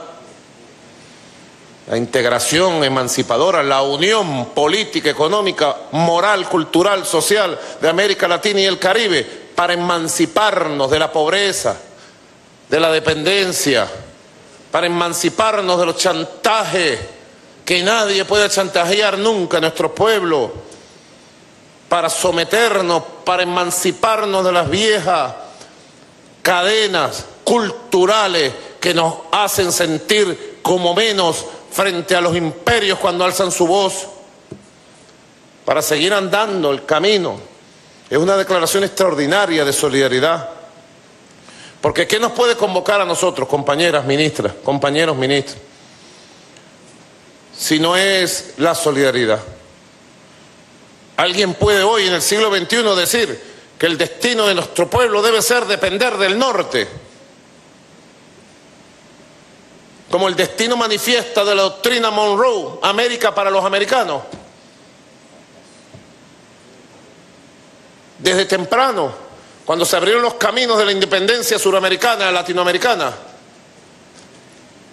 La integración emancipadora, la unión política, económica, moral, cultural, social de América Latina y el Caribe, para emanciparnos de la pobreza, de la dependencia, para emanciparnos de los chantajes, que nadie puede chantajear nunca a nuestro pueblo, para someternos, para emanciparnos de las viejas cadenas culturales que nos hacen sentir como menos frente a los imperios cuando alzan su voz, para seguir andando el camino. Es una declaración extraordinaria de solidaridad, porque ¿qué nos puede convocar a nosotros, compañeras ministras, compañeros ministros, si no es la solidaridad? ¿Alguien puede hoy en el siglo XXI decir que el destino de nuestro pueblo debe ser depender del norte, como el destino manifiesta de la doctrina Monroe, América para los americanos? Desde temprano, cuando se abrieron los caminos de la independencia suramericana, latinoamericana,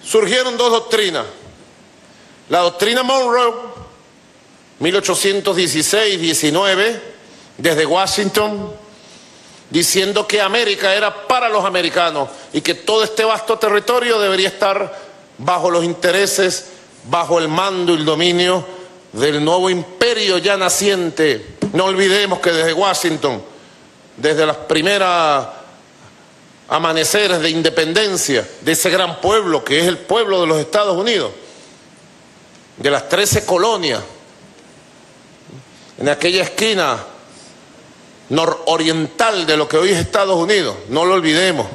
surgieron dos doctrinas. La doctrina Monroe, 1816-19, desde Washington, diciendo que América era para los americanos y que todo este vasto territorio debería estar bajo los intereses bajo el mando y el dominio del nuevo imperio ya naciente. No olvidemos que desde Washington, desde las primeras amaneceres de independencia de ese gran pueblo que es el pueblo de los Estados Unidos, de las 13 colonias, en aquella esquina nororiental de lo que hoy es Estados Unidos, no lo olvidemos,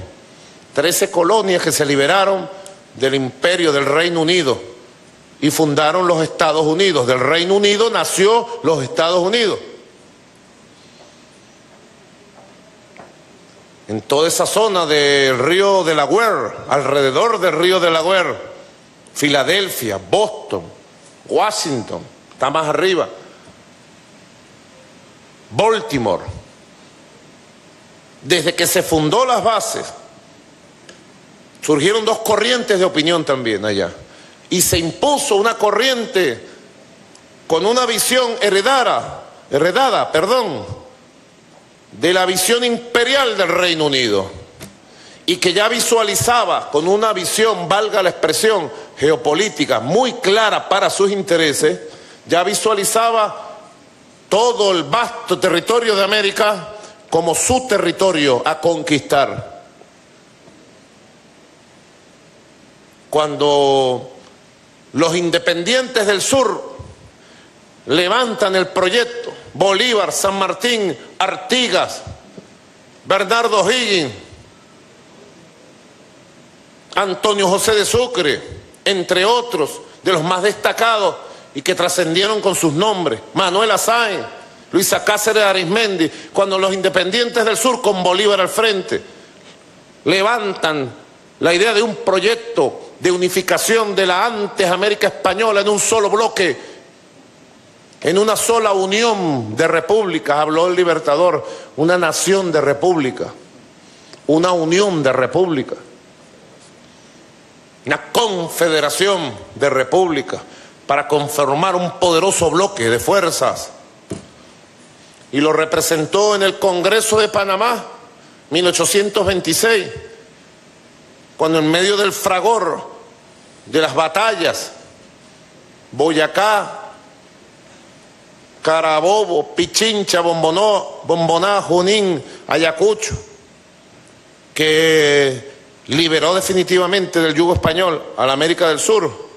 13 colonias que se liberaron del imperio del Reino Unido y fundaron los Estados Unidos. Del Reino Unido nació los Estados Unidos. En toda esa zona del río Delaware, alrededor del río Delaware, Filadelfia, Boston, Washington, está más arriba, Baltimore. Desde que se fundó las bases, surgieron dos corrientes de opinión también allá. Y se impuso una corriente con una visión heredada, de la visión imperial del Reino Unido, y que ya visualizaba con una visión, valga la expresión, geopolítica muy clara para sus intereses, ya visualizaba todo el vasto territorio de América como su territorio a conquistar. Cuando los independientes del sur levantan el proyecto, Bolívar, San Martín, Artigas, Bernardo O'Higgins, Antonio José de Sucre, entre otros de los más destacados y que trascendieron con sus nombres, Manuel Sáenz, Luisa Cáceres de Arizmendi, cuando los independientes del sur con Bolívar al frente levantan la idea de un proyecto de unificación de la antes América Española en un solo bloque, en una sola unión de repúblicas, habló el Libertador, una nación de repúblicas, una unión de repúblicas, una confederación de repúblicas para conformar un poderoso bloque de fuerzas. Y lo representó en el Congreso de Panamá, 1826, cuando en medio del fragor de las batallas, Boyacá, Carabobo, Pichincha, Bomboná, Junín, Ayacucho, que liberó definitivamente del yugo español a la América del Sur.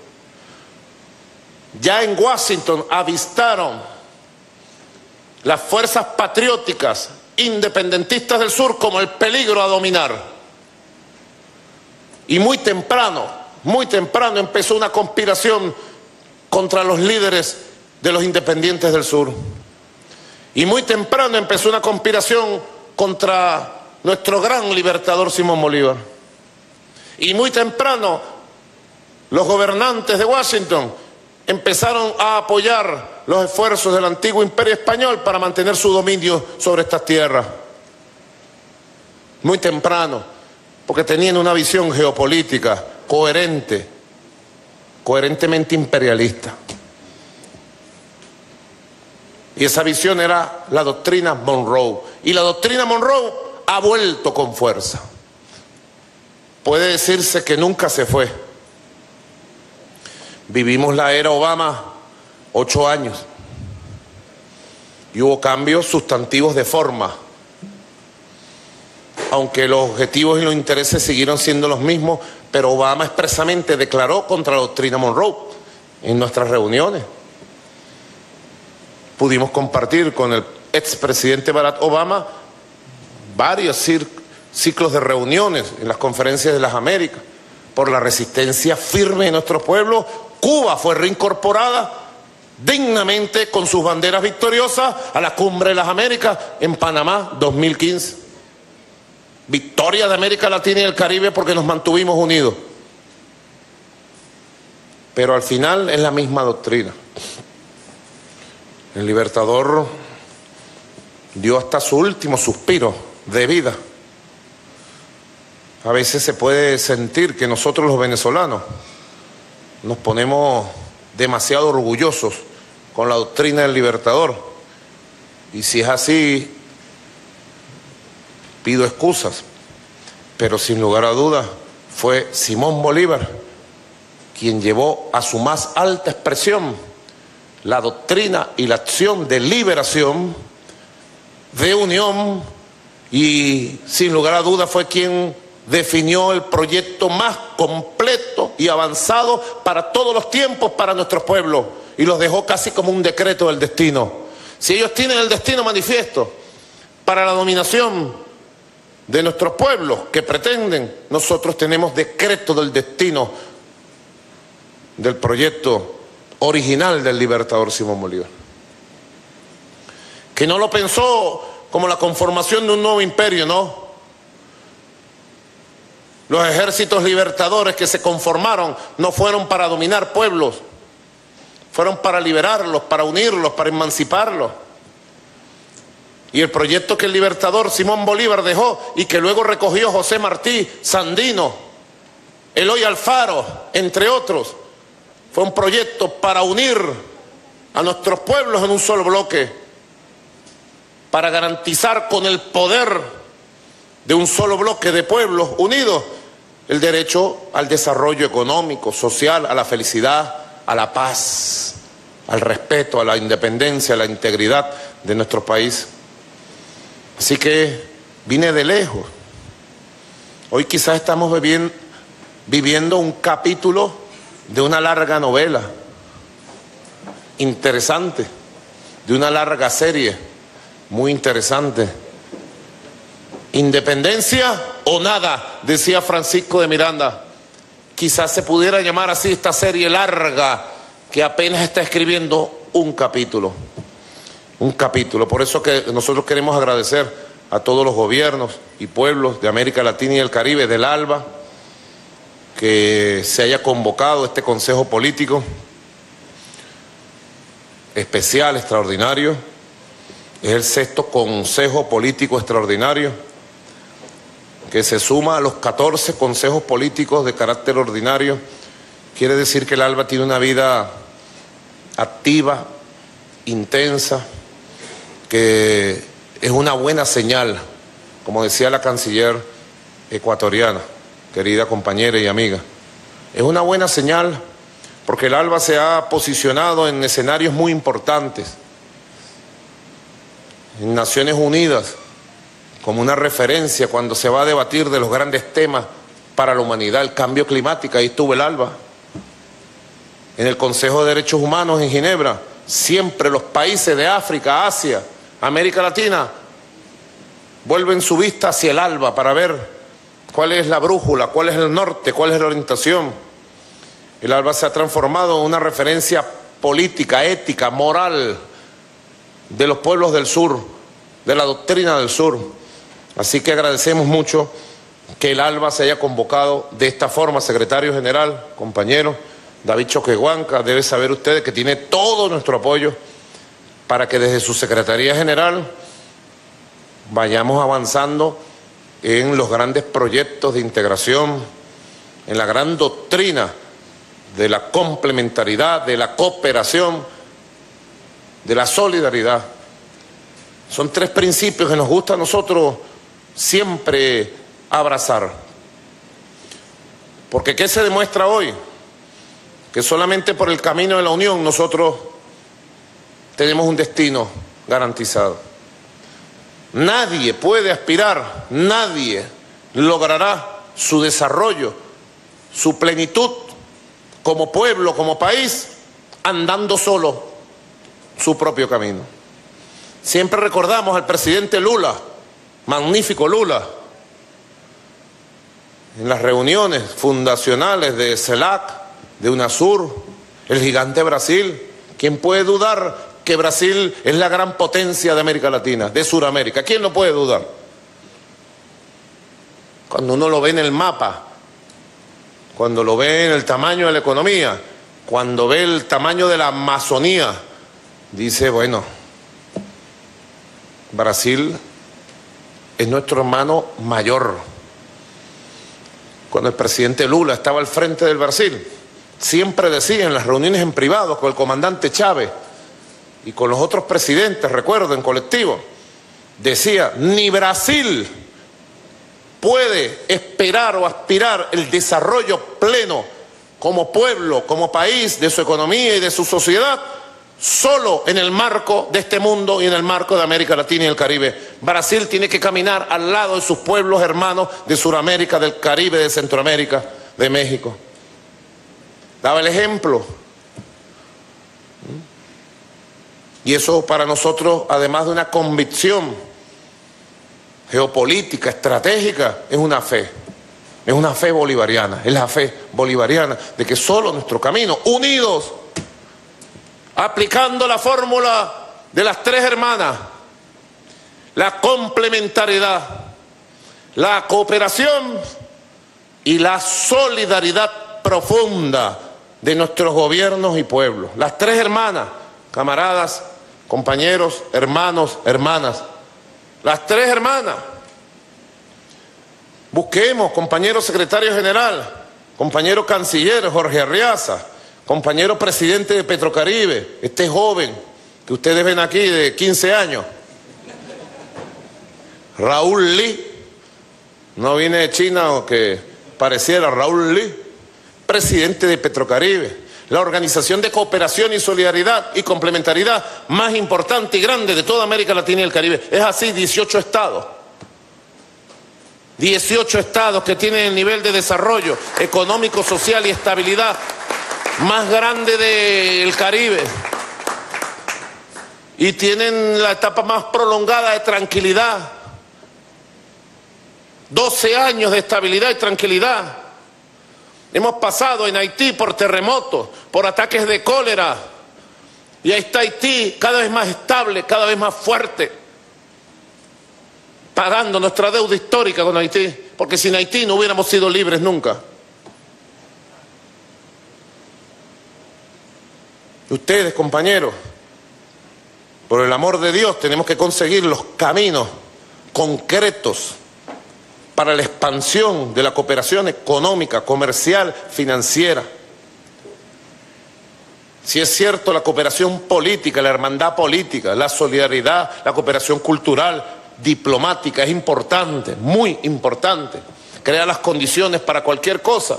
Ya en Washington avistaron las fuerzas patrióticas independentistas del sur como el peligro a dominar. Y muy temprano empezó una conspiración contra los líderes de los independientes del sur. Y muy temprano empezó una conspiración contra nuestro gran libertador Simón Bolívar. Y muy temprano los gobernantes de Washington empezaron a apoyar los esfuerzos del antiguo imperio español para mantener su dominio sobre estas tierras. Muy temprano, porque tenían una visión geopolítica coherentemente imperialista. Y esa visión era la doctrina Monroe. Y la doctrina Monroe ha vuelto con fuerza. Puede decirse que nunca se fue. Vivimos la era Obama 8 años. Y hubo cambios sustantivos de forma. Aunque los objetivos y los intereses siguieron siendo los mismos, pero Obama expresamente declaró contra la doctrina Monroe en nuestras reuniones. Pudimos compartir con el expresidente Barack Obama varios ciclos de reuniones en las conferencias de las Américas por la resistencia firme de nuestro pueblo. Cuba fue reincorporada dignamente con sus banderas victoriosas a la Cumbre de las Américas en Panamá 2015. Victoria de América Latina y el Caribe porque nos mantuvimos unidos. Pero al final es la misma doctrina. El Libertador dio hasta su último suspiro de vida. A veces se puede sentir que nosotros los venezolanos nos ponemos demasiado orgullosos con la doctrina del Libertador. Y si es así, pido excusas. Pero sin lugar a dudas fue Simón Bolívar quien llevó a su más alta expresión la doctrina y la acción de liberación, de unión, y sin lugar a dudas fue quien definió el proyecto más completo y avanzado para todos los tiempos para nuestro pueblo, y los dejó casi como un decreto del destino. Si ellos tienen el destino manifiesto para la dominación de nuestros pueblos que pretenden, nosotros tenemos decreto del destino del proyecto original del libertador Simón Bolívar, que no lo pensó como la conformación de un nuevo imperio, no. Los ejércitos libertadores que se conformaron no fueron para dominar pueblos, fueron para liberarlos, para unirlos, para emanciparlos. Y el proyecto que el libertador Simón Bolívar dejó y que luego recogió José Martí, Sandino, Eloy Alfaro, entre otros, fue un proyecto para unir a nuestros pueblos en un solo bloque, para garantizar con el poder de un solo bloque de pueblos unidos el derecho al desarrollo económico, social, a la felicidad, a la paz, al respeto, a la independencia, a la integridad de nuestro país. Así que vine de lejos. Hoy quizás estamos viviendo un capítulo de una larga novela, interesante, de una larga serie, muy interesante. Independencia o nada, decía Francisco de Miranda. Quizás se pudiera llamar así esta serie larga que apenas está escribiendo un capítulo. Un capítulo. Por eso que nosotros queremos agradecer a todos los gobiernos y pueblos de América Latina y el Caribe, del ALBA, que se haya convocado este Consejo Político especial, extraordinario. Es el 6º Consejo Político Extraordinario, que se suma a los 14 consejos políticos de carácter ordinario. Quiere decir que el ALBA tiene una vida activa, intensa, que es una buena señal, como decía la canciller ecuatoriana, querida compañera y amiga. Es una buena señal porque el ALBA se ha posicionado en escenarios muy importantes, en Naciones Unidas, como una referencia cuando se va a debatir de los grandes temas para la humanidad, el cambio climático. Ahí estuvo el ALBA. En el Consejo de Derechos Humanos en Ginebra, siempre los países de África, Asia, América Latina vuelven su vista hacia el ALBA para ver cuál es la brújula, cuál es el norte, cuál es la orientación. El ALBA se ha transformado en una referencia política, ética, moral de los pueblos del sur, de la doctrina del sur. Así que agradecemos mucho que el ALBA se haya convocado de esta forma. Secretario General, compañero David Choquehuanca, debe saber ustedes que tiene todo nuestro apoyo para que desde su Secretaría General vayamos avanzando en los grandes proyectos de integración, en la gran doctrina de la complementariedad, de la cooperación, de la solidaridad. Son 3 principios que nos gusta a nosotros siempre abrazar. Porque ¿qué se demuestra hoy? Que solamente por el camino de la unión nosotros tenemos un destino garantizado. Nadie puede aspirar, nadie logrará su desarrollo, su plenitud como pueblo, como país, andando solo su propio camino. Siempre recordamos al presidente Lula, magnífico Lula, en las reuniones fundacionales de CELAC, de UNASUR, el gigante Brasil. ¿Quién puede dudar que Brasil es la gran potencia de América Latina, de Sudamérica? ¿Quién lo puede dudar? Cuando uno lo ve en el mapa, cuando lo ve en el tamaño de la economía, cuando ve el tamaño de la Amazonía, dice, bueno, Brasil es nuestro hermano mayor. Cuando el presidente Lula estaba al frente del Brasil, siempre decía en las reuniones en privado con el comandante Chávez y con los otros presidentes, recuerdo, en colectivo, decía, ni Brasil puede esperar o aspirar el desarrollo pleno como pueblo, como país, de su economía y de su sociedad, solo en el marco de este mundo y en el marco de América Latina y el Caribe. Brasil tiene que caminar al lado de sus pueblos hermanos de Sudamérica, del Caribe, de Centroamérica, de México. Daba el ejemplo. Y eso para nosotros, además de una convicción geopolítica, estratégica, es una fe. Es una fe bolivariana, es la fe bolivariana de que solo nuestro camino, unidos, aplicando la fórmula de las tres hermanas, la complementariedad, la cooperación y la solidaridad profunda de nuestros gobiernos y pueblos. Las tres hermanas, camaradas, compañeros, hermanos, hermanas, las tres hermanas. Busquemos, compañero secretario general, compañero canciller Jorge Arriaza, compañero presidente de Petrocaribe, este joven que ustedes ven aquí de 15 años, Raúl Lee, no viene de China o que pareciera Raúl Lee, presidente de Petrocaribe, la organización de cooperación y solidaridad y complementariedad más importante y grande de toda América Latina y el Caribe. Es así, 18 estados. 18 estados que tienen el nivel de desarrollo económico, social y estabilidad más grande del Caribe. Y tienen la etapa más prolongada de tranquilidad. 12 años de estabilidad y tranquilidad. Hemos pasado en Haití por terremotos, por ataques de cólera. Y ahí está Haití cada vez más estable, cada vez más fuerte, pagando nuestra deuda histórica con Haití, porque sin Haití no hubiéramos sido libres nunca. Ustedes, compañeros, por el amor de Dios, tenemos que conseguir los caminos concretos para la expansión de la cooperación económica, comercial, financiera. Si es cierto, la cooperación política, la hermandad política, la solidaridad, la cooperación cultural, diplomática, es importante, muy importante. Crea las condiciones para cualquier cosa.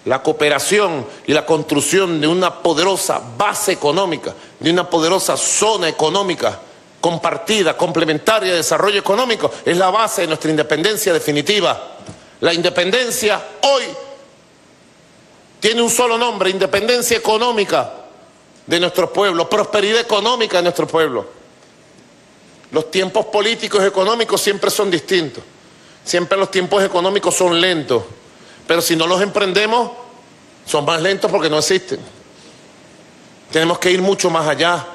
La cooperación y la construcción de una poderosa base económica, de una poderosa zona económica compartida, complementaria de desarrollo económico, es la base de nuestra independencia definitiva. La independencia hoy tiene un solo nombre: independencia económica de nuestro pueblo, prosperidad económica de nuestro pueblo. Los tiempos políticos y económicos siempre son distintos. Siempre los tiempos económicos son lentos. Pero si no los emprendemos, son más lentos porque no existen. Tenemos que ir mucho más allá.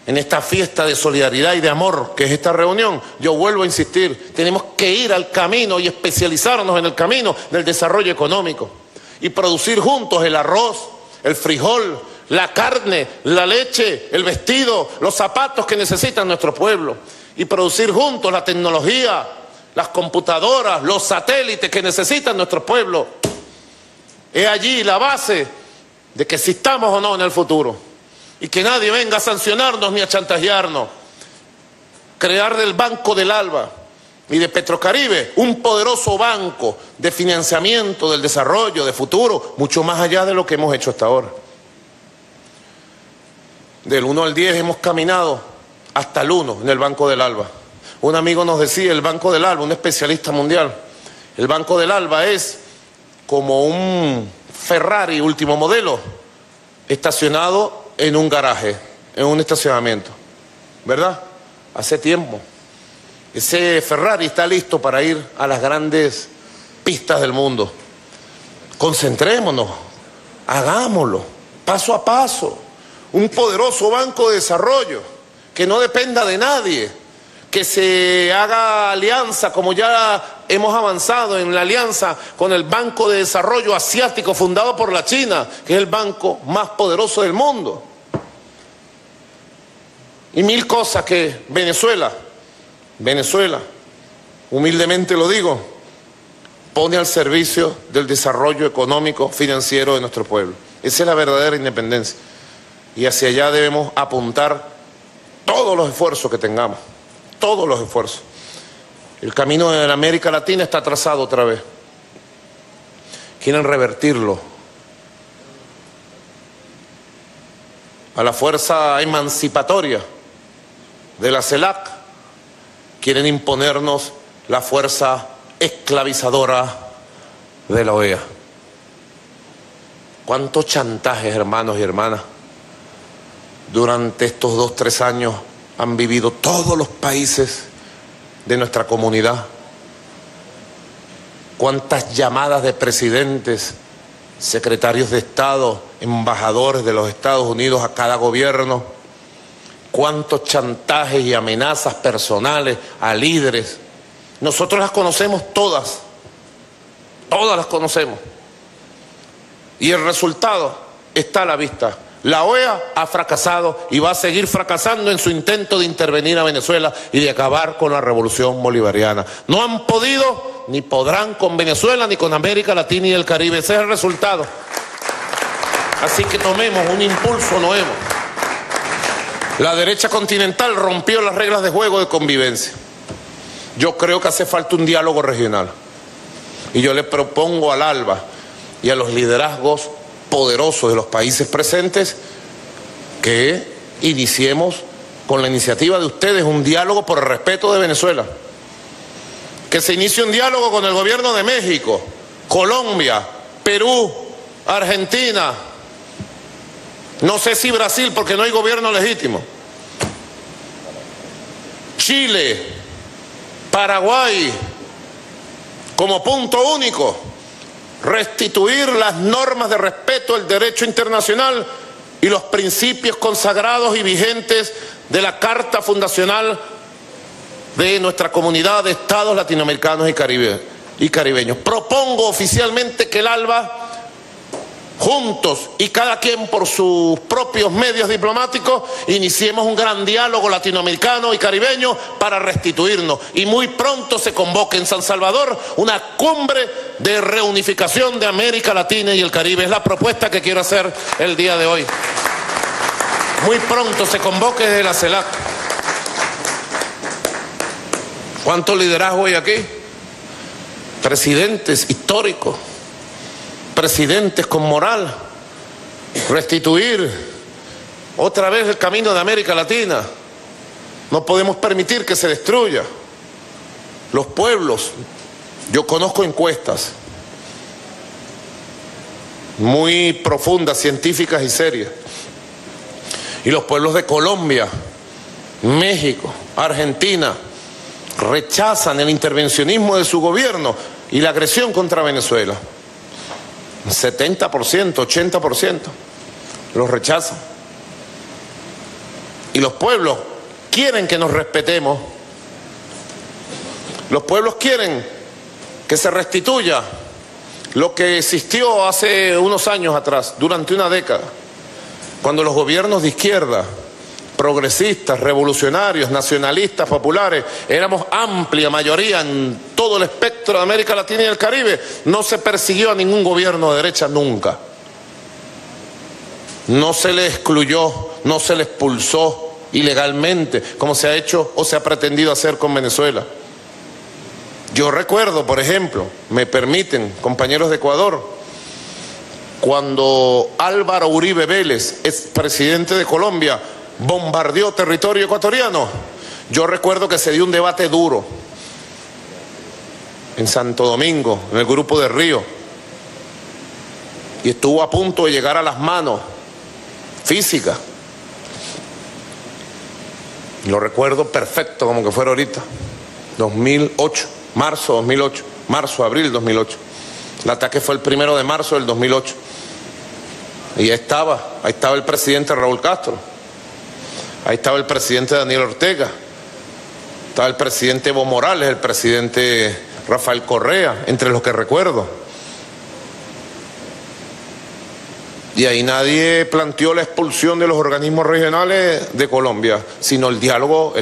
En esta fiesta de solidaridad y de amor que es esta reunión, yo vuelvo a insistir, tenemos que ir al camino y especializarnos en el camino del desarrollo económico y producir juntos el arroz, el frijol, la carne, la leche, el vestido, los zapatos que necesita nuestro pueblo, y producir juntos la tecnología, las computadoras, los satélites que necesita nuestro pueblo. Es allí la base de que existamos o no en el futuro, y que nadie venga a sancionarnos ni a chantajearnos. Crear del Banco del Alba y de Petrocaribe un poderoso banco de financiamiento del desarrollo, de futuro, mucho más allá de lo que hemos hecho hasta ahora. Del 1 al 10 hemos caminado hasta el 1 en el Banco del Alba. Un amigo nos decía, el Banco del Alba, un especialista mundial, el Banco del Alba es como un Ferrari último modelo estacionado en un garaje, en un estacionamiento, ¿verdad? Hace tiempo. Ese Ferrari está listo para ir a las grandes pistas del mundo. Concentrémonos, hagámoslo, paso a paso. Un poderoso banco de desarrollo que no dependa de nadie, que se haga alianza, como ya hemos avanzado en la alianza con el Banco de Desarrollo Asiático fundado por la China, que es el banco más poderoso del mundo. Y mil cosas que Venezuela, humildemente lo digo, pone al servicio del desarrollo económico, financiero de nuestro pueblo. Esa es la verdadera independencia. Y hacia allá debemos apuntar todos los esfuerzos que tengamos, todos los esfuerzos. El camino de la América Latina está trazado otra vez. Quieren revertirlo, a la fuerza emancipatoria de la CELAC, quieren imponernos la fuerza esclavizadora de la OEA. ¿Cuántos chantajes, hermanos y hermanas, durante estos 2-3 años han vivido todos los países de nuestra comunidad? ¿Cuántas llamadas de presidentes, secretarios de Estado, embajadores de los Estados Unidos a cada gobierno? ¿Cuántos chantajes y amenazas personales a líderes? Nosotros las conocemos todas las conocemos. Y el resultado está a la vista. La OEA ha fracasado y va a seguir fracasando en su intento de intervenir a Venezuela y de acabar con la revolución bolivariana. No han podido ni podrán con Venezuela ni con América Latina y el Caribe. Ese es el resultado. Así que tomemos un impulso nuevo. La derecha continental rompió las reglas de juego de convivencia. Yo creo que hace falta un diálogo regional. Y yo le propongo al ALBA y a los liderazgos poderosos de los países presentes que iniciemos con la iniciativa de ustedes un diálogo por el respeto de Venezuela. Que se inicie un diálogo con el gobierno de México, Colombia, Perú, Argentina, no sé si Brasil porque no hay gobierno legítimo, Chile, Paraguay, como punto único, restituir las normas de respeto al derecho internacional y los principios consagrados y vigentes de la Carta Fundacional de nuestra comunidad de estados latinoamericanos y caribeños. Propongo oficialmente que el ALBA, juntos y cada quien por sus propios medios diplomáticos, iniciemos un gran diálogo latinoamericano y caribeño para restituirnos. Y muy pronto se convoque en San Salvador una cumbre de reunificación de América Latina y el Caribe. Es la propuesta que quiero hacer el día de hoy. Muy pronto se convoque desde la CELAC. ¿Cuánto liderazgo hay aquí? Presidentes históricos, presidentes con moral, restituir otra vez el camino de América Latina. No podemos permitir que se destruya. Los pueblos, yo conozco encuestas muy profundas, científicas y serias, y los pueblos de Colombia, México, Argentina, rechazan el intervencionismo de su gobierno y la agresión contra Venezuela. 70%, 80% los rechazan. Y los pueblos quieren que nos respetemos. Los pueblos quieren que se restituya lo que existió hace unos años atrás, durante una década, cuando los gobiernos de izquierda, progresistas, revolucionarios, nacionalistas, populares, éramos amplia mayoría en todo el espectro de América Latina y el Caribe. No se persiguió a ningún gobierno de derecha nunca. No se le excluyó, no se le expulsó ilegalmente, como se ha hecho o se ha pretendido hacer con Venezuela. Yo recuerdo, por ejemplo, me permiten, compañeros de Ecuador, cuando Álvaro Uribe Vélez, expresidente de Colombia, bombardeó territorio ecuatoriano. Yo recuerdo que se dio un debate duro en Santo Domingo, en el Grupo de Río, y estuvo a punto de llegar a las manos físicas. Lo recuerdo perfecto, como que fuera ahorita. 2008, marzo 2008, abril 2008. El ataque fue el 1 de marzo del 2008. Y ahí estaba el presidente Raúl Castro. Ahí estaba el presidente Daniel Ortega, estaba el presidente Evo Morales, el presidente Rafael Correa, entre los que recuerdo. Y ahí nadie planteó la expulsión de los organismos regionales de Colombia, sino el diálogo,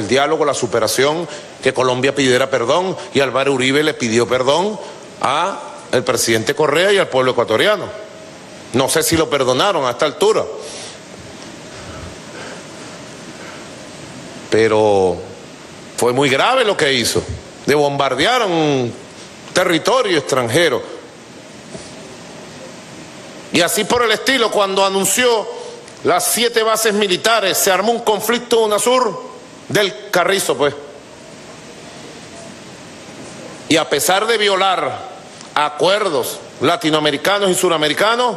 la superación, que Colombia pidiera perdón, y Álvaro Uribe le pidió perdón al presidente Correa y al pueblo ecuatoriano. No sé si lo perdonaron a esta altura, pero fue muy grave lo que hizo, de bombardear un territorio extranjero. Y así por el estilo, cuando anunció las 7 bases militares, se armó un conflicto en UNASUR del Carrizo, pues. Y a pesar de violar acuerdos latinoamericanos y suramericanos,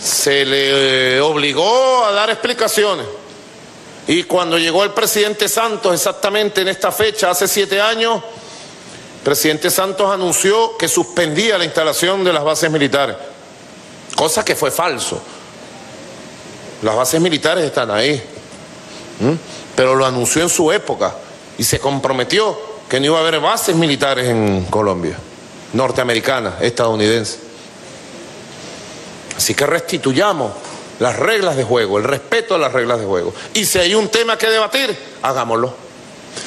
se le obligó a dar explicaciones. Y cuando llegó el presidente Santos, exactamente en esta fecha, hace 7 años, el presidente Santos anunció que suspendía la instalación de las bases militares, cosa que fue falso. Las bases militares están ahí, pero lo anunció en su época y se comprometió que no iba a haber bases militares en Colombia, norteamericanas, estadounidenses. Así que restituyamos las reglas de juego, el respeto a las reglas de juego. Y si hay un tema que debatir, hagámoslo.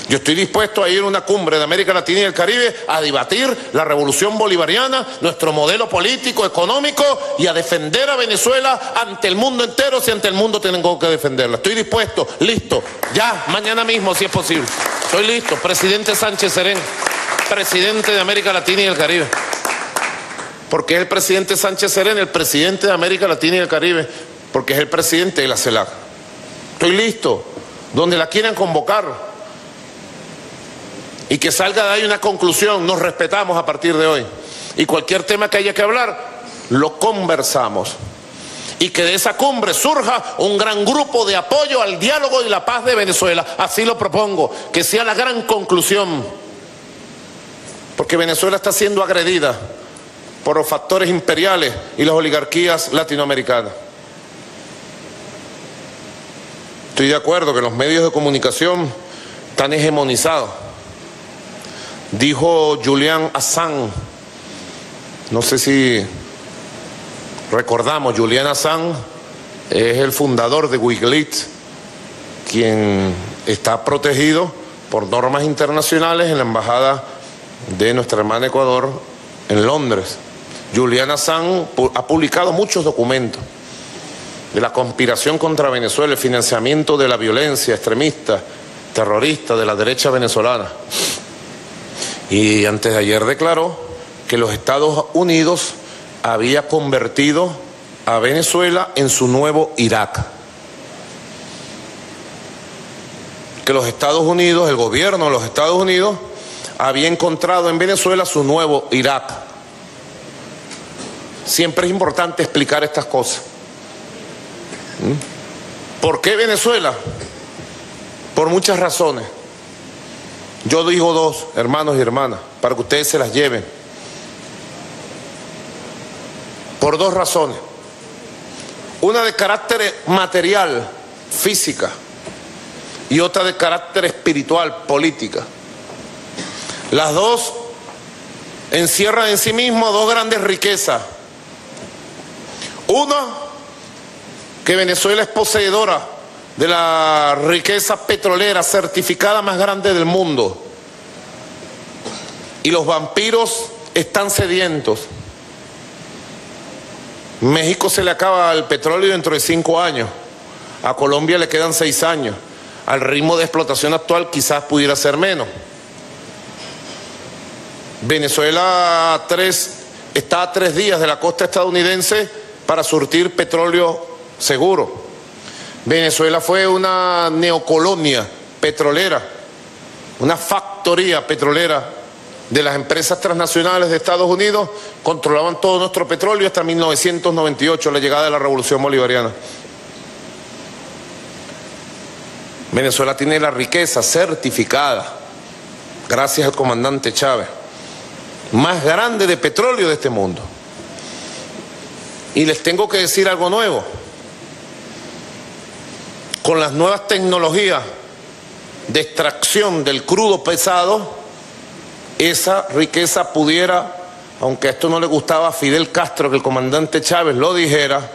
Yo estoy dispuesto a ir a una cumbre de América Latina y el Caribe a debatir la revolución bolivariana, nuestro modelo político, económico, y a defender a Venezuela ante el mundo entero si ante el mundo tengo que defenderla. Estoy dispuesto, listo, ya, mañana mismo si es posible. Estoy listo, presidente Sánchez Serén, presidente de América Latina y el Caribe. Porque es el presidente Sánchez Serén, el presidente de América Latina y el Caribe, porque es el presidente de la CELAC. Estoy listo, donde la quieran convocar. Y que salga de ahí una conclusión, nos respetamos a partir de hoy. Y cualquier tema que haya que hablar, lo conversamos. Y que de esa cumbre surja un gran grupo de apoyo al diálogo y la paz de Venezuela. Así lo propongo, que sea la gran conclusión. Porque Venezuela está siendo agredida por los factores imperiales y las oligarquías latinoamericanas. Estoy de acuerdo que los medios de comunicación están hegemonizados. Dijo Julian Assange, no sé si recordamos, Julian Assange es el fundador de Wikileaks, quien está protegido por normas internacionales en la embajada de nuestra hermana Ecuador en Londres. Julian Assange ha publicado muchos documentos de la conspiración contra Venezuela, el financiamiento de la violencia extremista, terrorista de la derecha venezolana. Y antes de ayer declaró que los Estados Unidos había convertido a Venezuela en su nuevo Irak. Que los Estados Unidos, el gobierno de los Estados Unidos, había encontrado en Venezuela su nuevo Irak. Siempre es importante explicar estas cosas. ¿Por qué Venezuela? Por muchas razones. Yo digo 2, hermanos y hermanas, para que ustedes se las lleven. Por 2 razones. Una de carácter material, física, y otra de carácter espiritual, política. Las 2 encierran en sí mismas 2 grandes riquezas. Una, que Venezuela es poseedora de la riqueza petrolera certificada más grande del mundo. Y los vampiros están sedientos. México se le acaba el petróleo dentro de 5 años. A Colombia le quedan 6 años. Al ritmo de explotación actual quizás pudiera ser menos. Venezuela está a 3 días de la costa estadounidense para surtir petróleo seguro. Venezuela fue una neocolonia petrolera, una factoría petrolera de las empresas transnacionales de Estados Unidos. Controlaban todo nuestro petróleo hasta 1998, la llegada de la Revolución Bolivariana. Venezuela tiene la riqueza certificada, gracias al comandante Chávez, más grande de petróleo de este mundo. Y les tengo que decir algo nuevo. Con las nuevas tecnologías de extracción del crudo pesado, esa riqueza pudiera, aunque esto no le gustaba a Fidel Castro que el comandante Chávez lo dijera,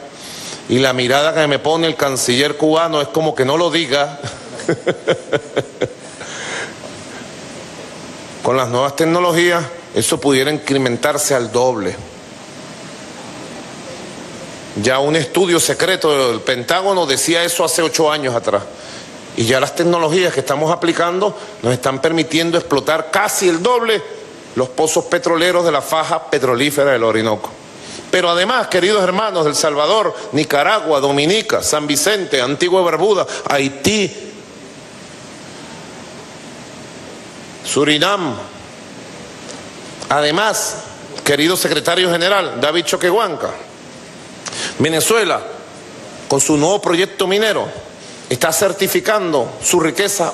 y la mirada que me pone el canciller cubano es como que no lo diga. Con las nuevas tecnologías, eso pudiera incrementarse al doble. Ya un estudio secreto del Pentágono decía eso hace 8 años atrás. Y ya las tecnologías que estamos aplicando nos están permitiendo explotar casi el doble los pozos petroleros de la faja petrolífera del Orinoco. Pero además, queridos hermanos, El Salvador, Nicaragua, Dominica, San Vicente, Antigua y Barbuda, Haití, Surinam. Además, querido secretario general David Choquehuanca, Venezuela, con su nuevo proyecto minero, está certificando su riqueza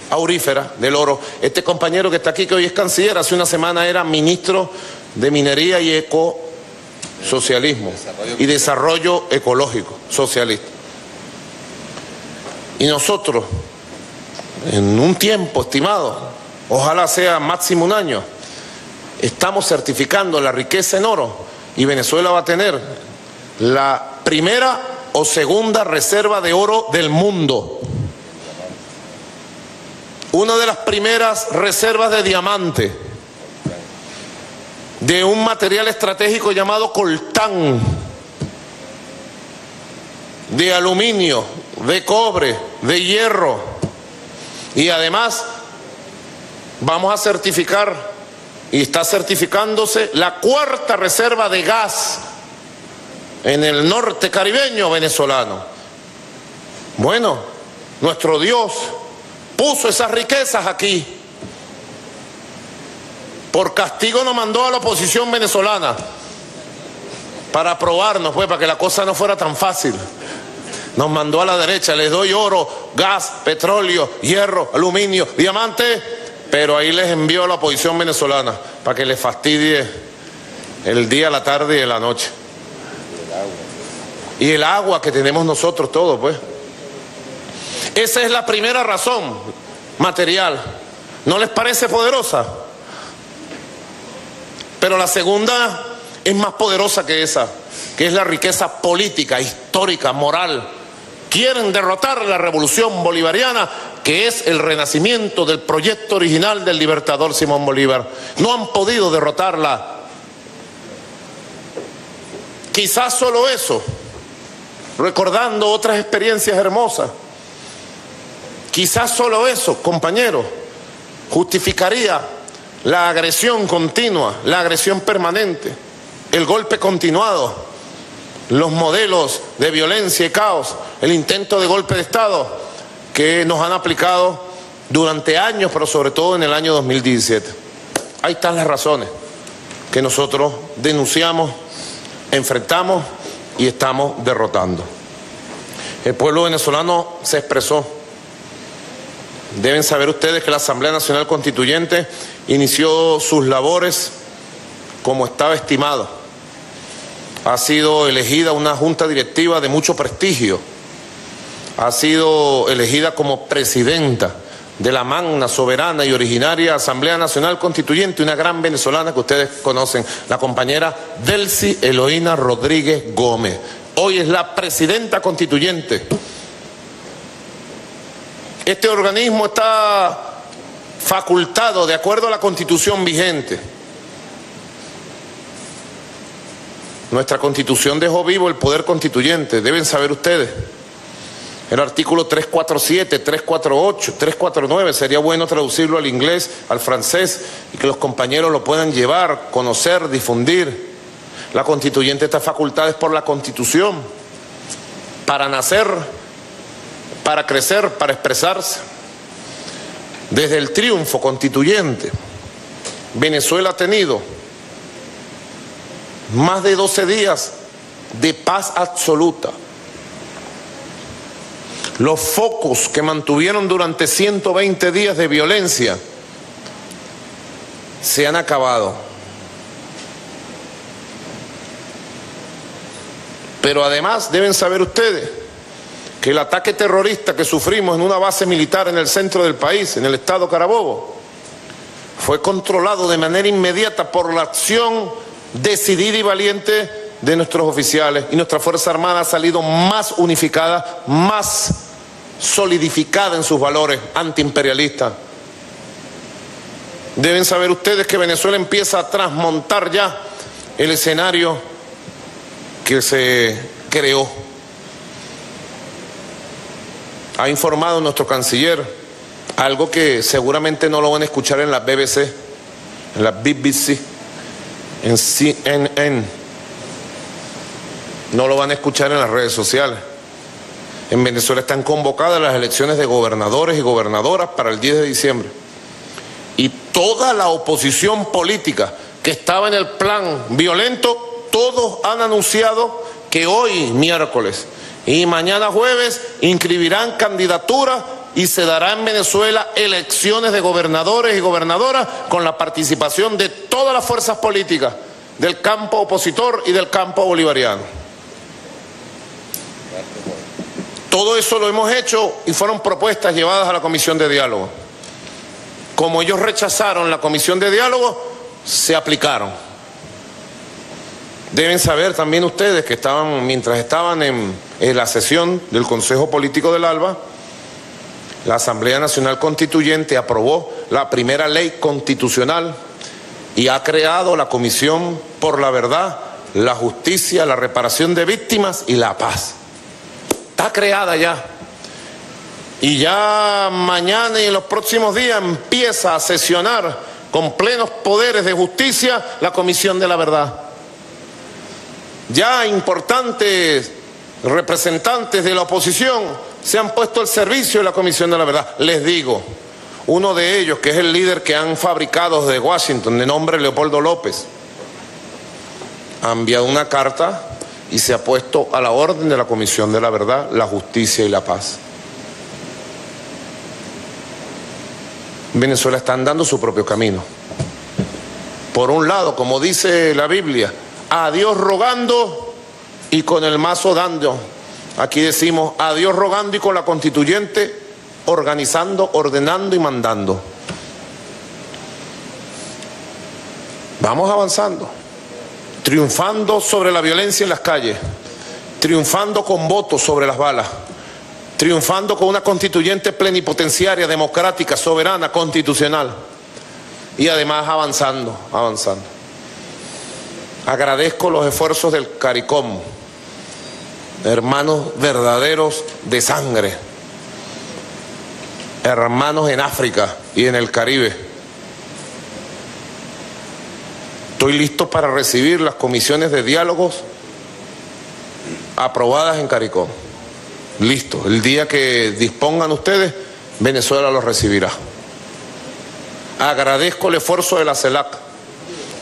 aurífera del oro. Este compañero que está aquí, que hoy es canciller, hace una semana era ministro de Minería y Ecosocialismo y Desarrollo Ecológico Socialista. Y nosotros, en un tiempo estimado, ojalá sea máximo un año, estamos certificando la riqueza en oro y Venezuela va a tener la primera o segunda reserva de oro del mundo. Una de las primeras reservas de diamante, de un material estratégico llamado coltán, de aluminio, de cobre, de hierro. Y además vamos a certificar, y está certificándose, la cuarta reserva de gas en el norte caribeño venezolano. Bueno, nuestro Dios puso esas riquezas aquí. Por castigo nos mandó a la oposición venezolana para probarnos, pues, para que la cosa no fuera tan fácil. Nos mandó a la derecha, les doy oro, gas, petróleo, hierro, aluminio, diamante, pero ahí les envió a la oposición venezolana para que les fastidie el día, la tarde y la noche. Y el agua que tenemos nosotros todos, pues. Esa es la primera razón material. ¿No les parece poderosa? Pero la segunda es más poderosa que esa, que es la riqueza política, histórica, moral. Quieren derrotar la revolución bolivariana, que es el renacimiento del proyecto original del libertador Simón Bolívar. No han podido derrotarla. Quizás solo eso, recordando otras experiencias hermosas, quizás solo eso, compañeros, justificaría la agresión continua, la agresión permanente, el golpe continuado, los modelos de violencia y caos, el intento de golpe de Estado que nos han aplicado durante años, pero sobre todo en el año 2017. Ahí están las razones que nosotros denunciamos, enfrentamos y estamos derrotando. El pueblo venezolano se expresó. Deben saber ustedes que la Asamblea Nacional Constituyente inició sus labores como estaba estimado. Ha sido elegida una junta directiva de mucho prestigio. Ha sido elegida como presidenta de la magna, soberana y originaria Asamblea Nacional Constituyente, una gran venezolana que ustedes conocen, la compañera Delcy Eloína Rodríguez Gómez. Hoy es la presidenta constituyente. Este organismo está facultado de acuerdo a la Constitución vigente. Nuestra Constitución dejó vivo el poder constituyente, deben saber ustedes. El artículo 347, 348, 349, sería bueno traducirlo al inglés, al francés, y que los compañeros lo puedan llevar, conocer, difundir. La constituyente está facultada por la Constitución, para nacer, para crecer, para expresarse. Desde el triunfo constituyente, Venezuela ha tenido más de 12 días de paz absoluta. Los focos que mantuvieron durante 120 días de violencia se han acabado. Pero además deben saber ustedes que el ataque terrorista que sufrimos en una base militar en el centro del país, en el estado Carabobo, fue controlado de manera inmediata por la acción decidida y valiente de nuestros oficiales, y nuestra Fuerza Armada ha salido más unificada, más solidificada en sus valores antiimperialistas. Deben saber ustedes que Venezuela empieza a transmontar ya el escenario que se creó. Ha informado nuestro canciller algo que seguramente no lo van a escuchar en la BBC, en la BBC, en CNN, No lo van a escuchar en las redes sociales. En Venezuela están convocadas las elecciones de gobernadores y gobernadoras para el 10 de diciembre. Y toda la oposición política que estaba en el plan violento, todos han anunciado que hoy, miércoles, y mañana jueves, inscribirán candidaturas y se dará en Venezuela elecciones de gobernadores y gobernadoras con la participación de todas las fuerzas políticas del campo opositor y del campo bolivariano. Todo eso lo hemos hecho y fueron propuestas llevadas a la comisión de diálogo. Como ellos rechazaron la comisión de diálogo, se aplicaron. Deben saber también ustedes que mientras estaban en la sesión del Consejo Político del ALBA, la Asamblea Nacional Constituyente aprobó la primera ley constitucional y ha creado la Comisión por la Verdad, la Justicia, la Reparación de Víctimas y la Paz. Está creada ya. Y ya mañana y en los próximos días empieza a sesionar con plenos poderes de justicia la Comisión de la Verdad. Ya importantes representantes de la oposición se han puesto al servicio de la Comisión de la Verdad. Les digo, uno de ellos, que es el líder que han fabricado desde Washington, de nombre Leopoldo López, ha enviado una carta y se ha puesto a la orden de la Comisión de la Verdad, la Justicia y la Paz. Venezuela está andando su propio camino. Por un lado, como dice la Biblia, a Dios rogando y con el mazo dando. Aquí decimos a Dios rogando y con la constituyente organizando, ordenando y mandando. Vamos avanzando, triunfando sobre la violencia en las calles, triunfando con votos sobre las balas, triunfando con una constituyente plenipotenciaria, democrática, soberana, constitucional y además avanzando. Agradezco los esfuerzos del CARICOM, hermanos verdaderos de sangre, hermanos en África y en el Caribe. Estoy listo para recibir las comisiones de diálogos aprobadas en CARICOM. Listo, el día que dispongan ustedes, Venezuela los recibirá. Agradezco el esfuerzo de la CELAC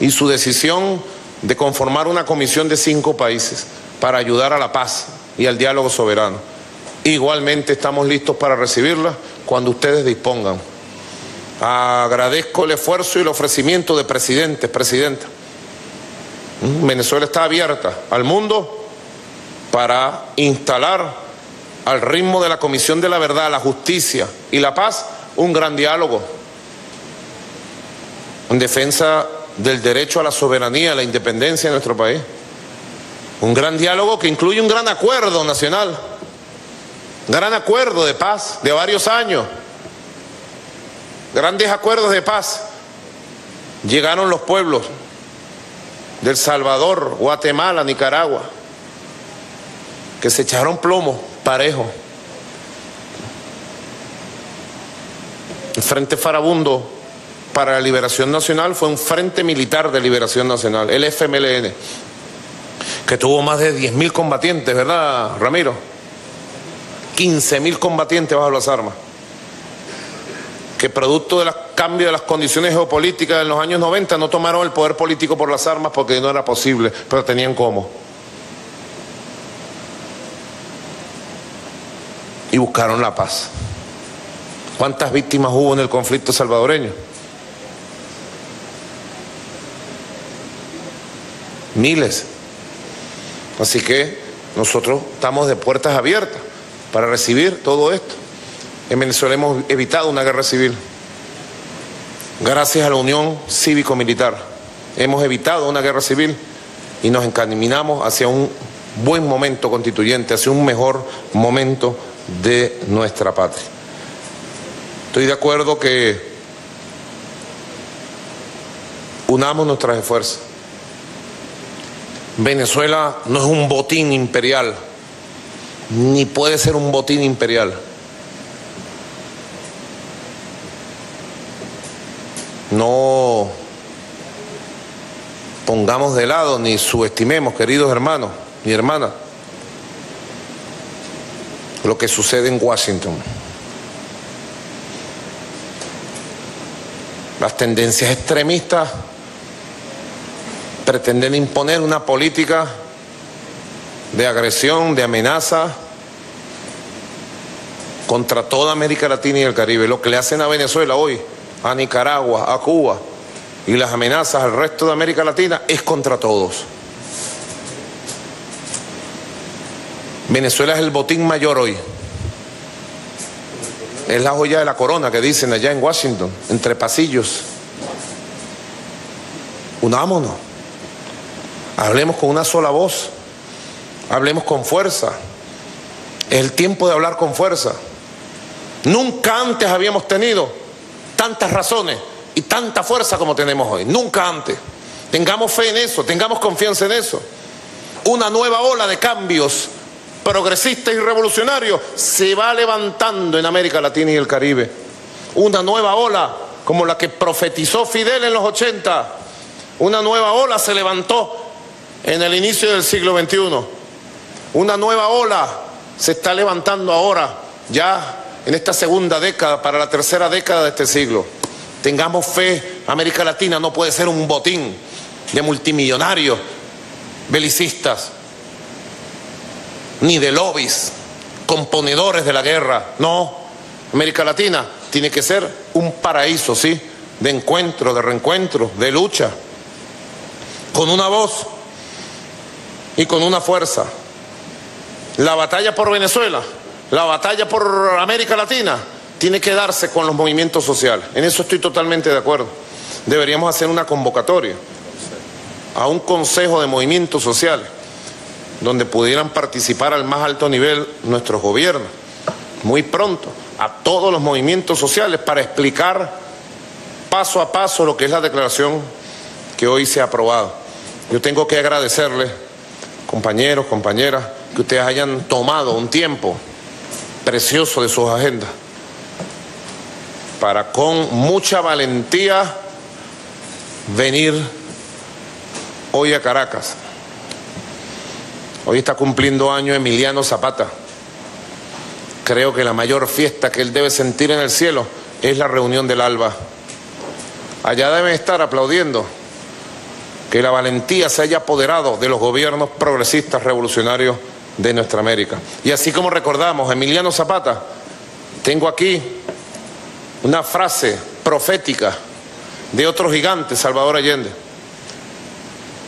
y su decisión de conformar una comisión de 5 países para ayudar a la paz y al diálogo soberano. Igualmente estamos listos para recibirla cuando ustedes dispongan. Agradezco el esfuerzo y el ofrecimiento de presidentes, presidentas. Venezuela está abierta al mundo para instalar al ritmo de la Comisión de la Verdad, la Justicia y la Paz un gran diálogo en defensa del derecho a la soberanía, a la independencia de nuestro país. Un gran diálogo que incluye un gran acuerdo nacional, gran acuerdo de paz de varios años, grandes acuerdos de paz. Llegaron los pueblos de El Salvador, Guatemala, Nicaragua, que se echaron plomo parejo. El Frente Farabundo para la Liberación Nacional fue un frente militar de liberación nacional, el FMLN, que tuvo más de 10.000 combatientes, ¿verdad, Ramiro? 15.000 combatientes bajo las armas, que producto del cambio de las condiciones geopolíticas en los años 90 no tomaron el poder político por las armas porque no era posible, pero tenían cómo. Y buscaron la paz. ¿Cuántas víctimas hubo en el conflicto salvadoreño? Miles. Así que nosotros estamos de puertas abiertas para recibir todo esto. En Venezuela hemos evitado una guerra civil. Gracias a la unión cívico-militar hemos evitado una guerra civil y nos encaminamos hacia un buen momento constituyente, hacia un mejor momento de nuestra patria. Estoy de acuerdo que unamos nuestras esfuerzos. Venezuela no es un botín imperial, ni puede ser un botín imperial. No pongamos de lado ni subestimemos, queridos hermanos, mi hermana, lo que sucede en Washington. Las tendencias extremistas pretenden imponer una política de agresión, de amenaza contra toda América Latina y el Caribe. Lo que le hacen a Venezuela hoy, a Nicaragua, a Cuba y las amenazas al resto de América Latina es contra todos. Venezuela es el botín mayor hoy. Es la joya de la corona que dicen allá en Washington, entre pasillos. Unámonos. Hablemos con una sola voz. Hablemos con fuerza. Es el tiempo de hablar con fuerza. Nunca antes habíamos tenido tantas razones y tanta fuerza como tenemos hoy. Nunca antes. Tengamos fe en eso, tengamos confianza en eso. Una nueva ola de cambios progresistas y revolucionarios se va levantando en América Latina y el Caribe. Una nueva ola como la que profetizó Fidel en los 80. Una nueva ola se levantó en el inicio del siglo XXI. Una nueva ola se está levantando ahora, ya en esta segunda década, para la tercera década de este siglo. Tengamos fe. América Latina no puede ser un botín de multimillonarios belicistas, ni de lobbies, componedores de la guerra. No, América Latina tiene que ser un paraíso, sí, de encuentro, de reencuentro, de lucha, con una voz y con una fuerza. La batalla por Venezuela, la batalla por América Latina, tiene que darse con los movimientos sociales. En eso estoy totalmente de acuerdo. Deberíamos hacer una convocatoria a un consejo de movimientos sociales donde pudieran participar al más alto nivel nuestros gobiernos, muy pronto, a todos los movimientos sociales, para explicar paso a paso lo que es la declaración que hoy se ha aprobado. Yo tengo que agradecerles, compañeros, compañeras, que ustedes hayan tomado un tiempo precioso de sus agendas para con mucha valentía venir hoy a Caracas. Hoy está cumpliendo año Emiliano Zapata. Creo que la mayor fiesta que él debe sentir en el cielo es la reunión del ALBA. Allá deben estar aplaudiendo que la valentía se haya apoderado de los gobiernos progresistas revolucionarios de nuestra América. Y así como recordamos a Emiliano Zapata, tengo aquí una frase profética de otro gigante, Salvador Allende.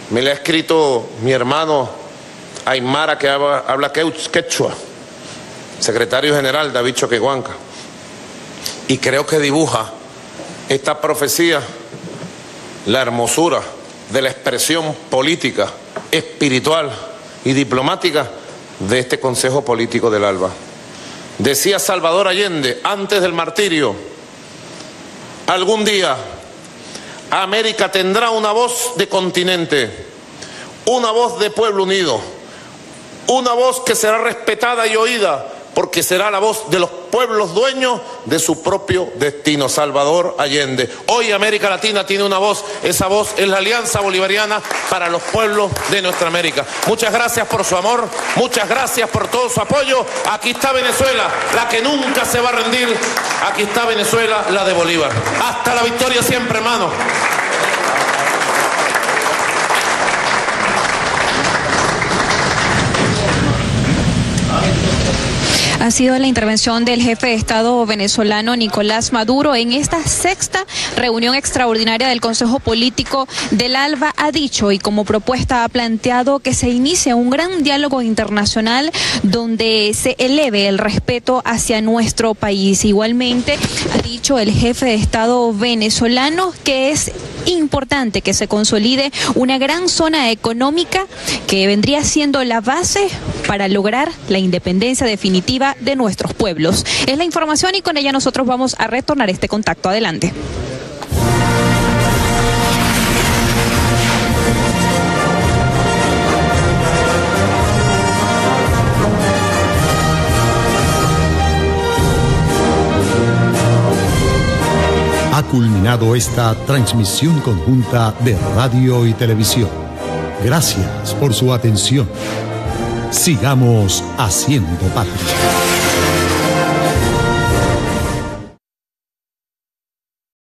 Me la ha escrito mi hermano Aymara, que habla quechua, secretario general David Choquehuanca, y creo que dibuja esta profecía la hermosura de la expresión política, espiritual y diplomática de este Consejo Político del ALBA. Decía Salvador Allende antes del martirio: algún día América tendrá una voz de continente, una voz de pueblo unido, una voz que será respetada y oída, porque será la voz de los pueblos dueños de su propio destino. Salvador Allende. Hoy América Latina tiene una voz, esa voz es la Alianza Bolivariana para los pueblos de nuestra América. Muchas gracias por su amor, muchas gracias por todo su apoyo. Aquí está Venezuela, la que nunca se va a rendir. Aquí está Venezuela, la de Bolívar. Hasta la victoria siempre, hermano. Ha sido la intervención del jefe de Estado venezolano Nicolás Maduro en esta sexta reunión extraordinaria del Consejo Político del ALBA. Ha dicho y como propuesta ha planteado que se inicie un gran diálogo internacional donde se eleve el respeto hacia nuestro país. Igualmente ha dicho el jefe de Estado venezolano que es importante que se consolide una gran zona económica que vendría siendo la base para lograr la independencia definitiva de nuestros pueblos. Es la información y con ella nosotros vamos a retornar este contacto. Adelante. Ha culminado esta transmisión conjunta de radio y televisión. Gracias por su atención. Sigamos haciendo patria.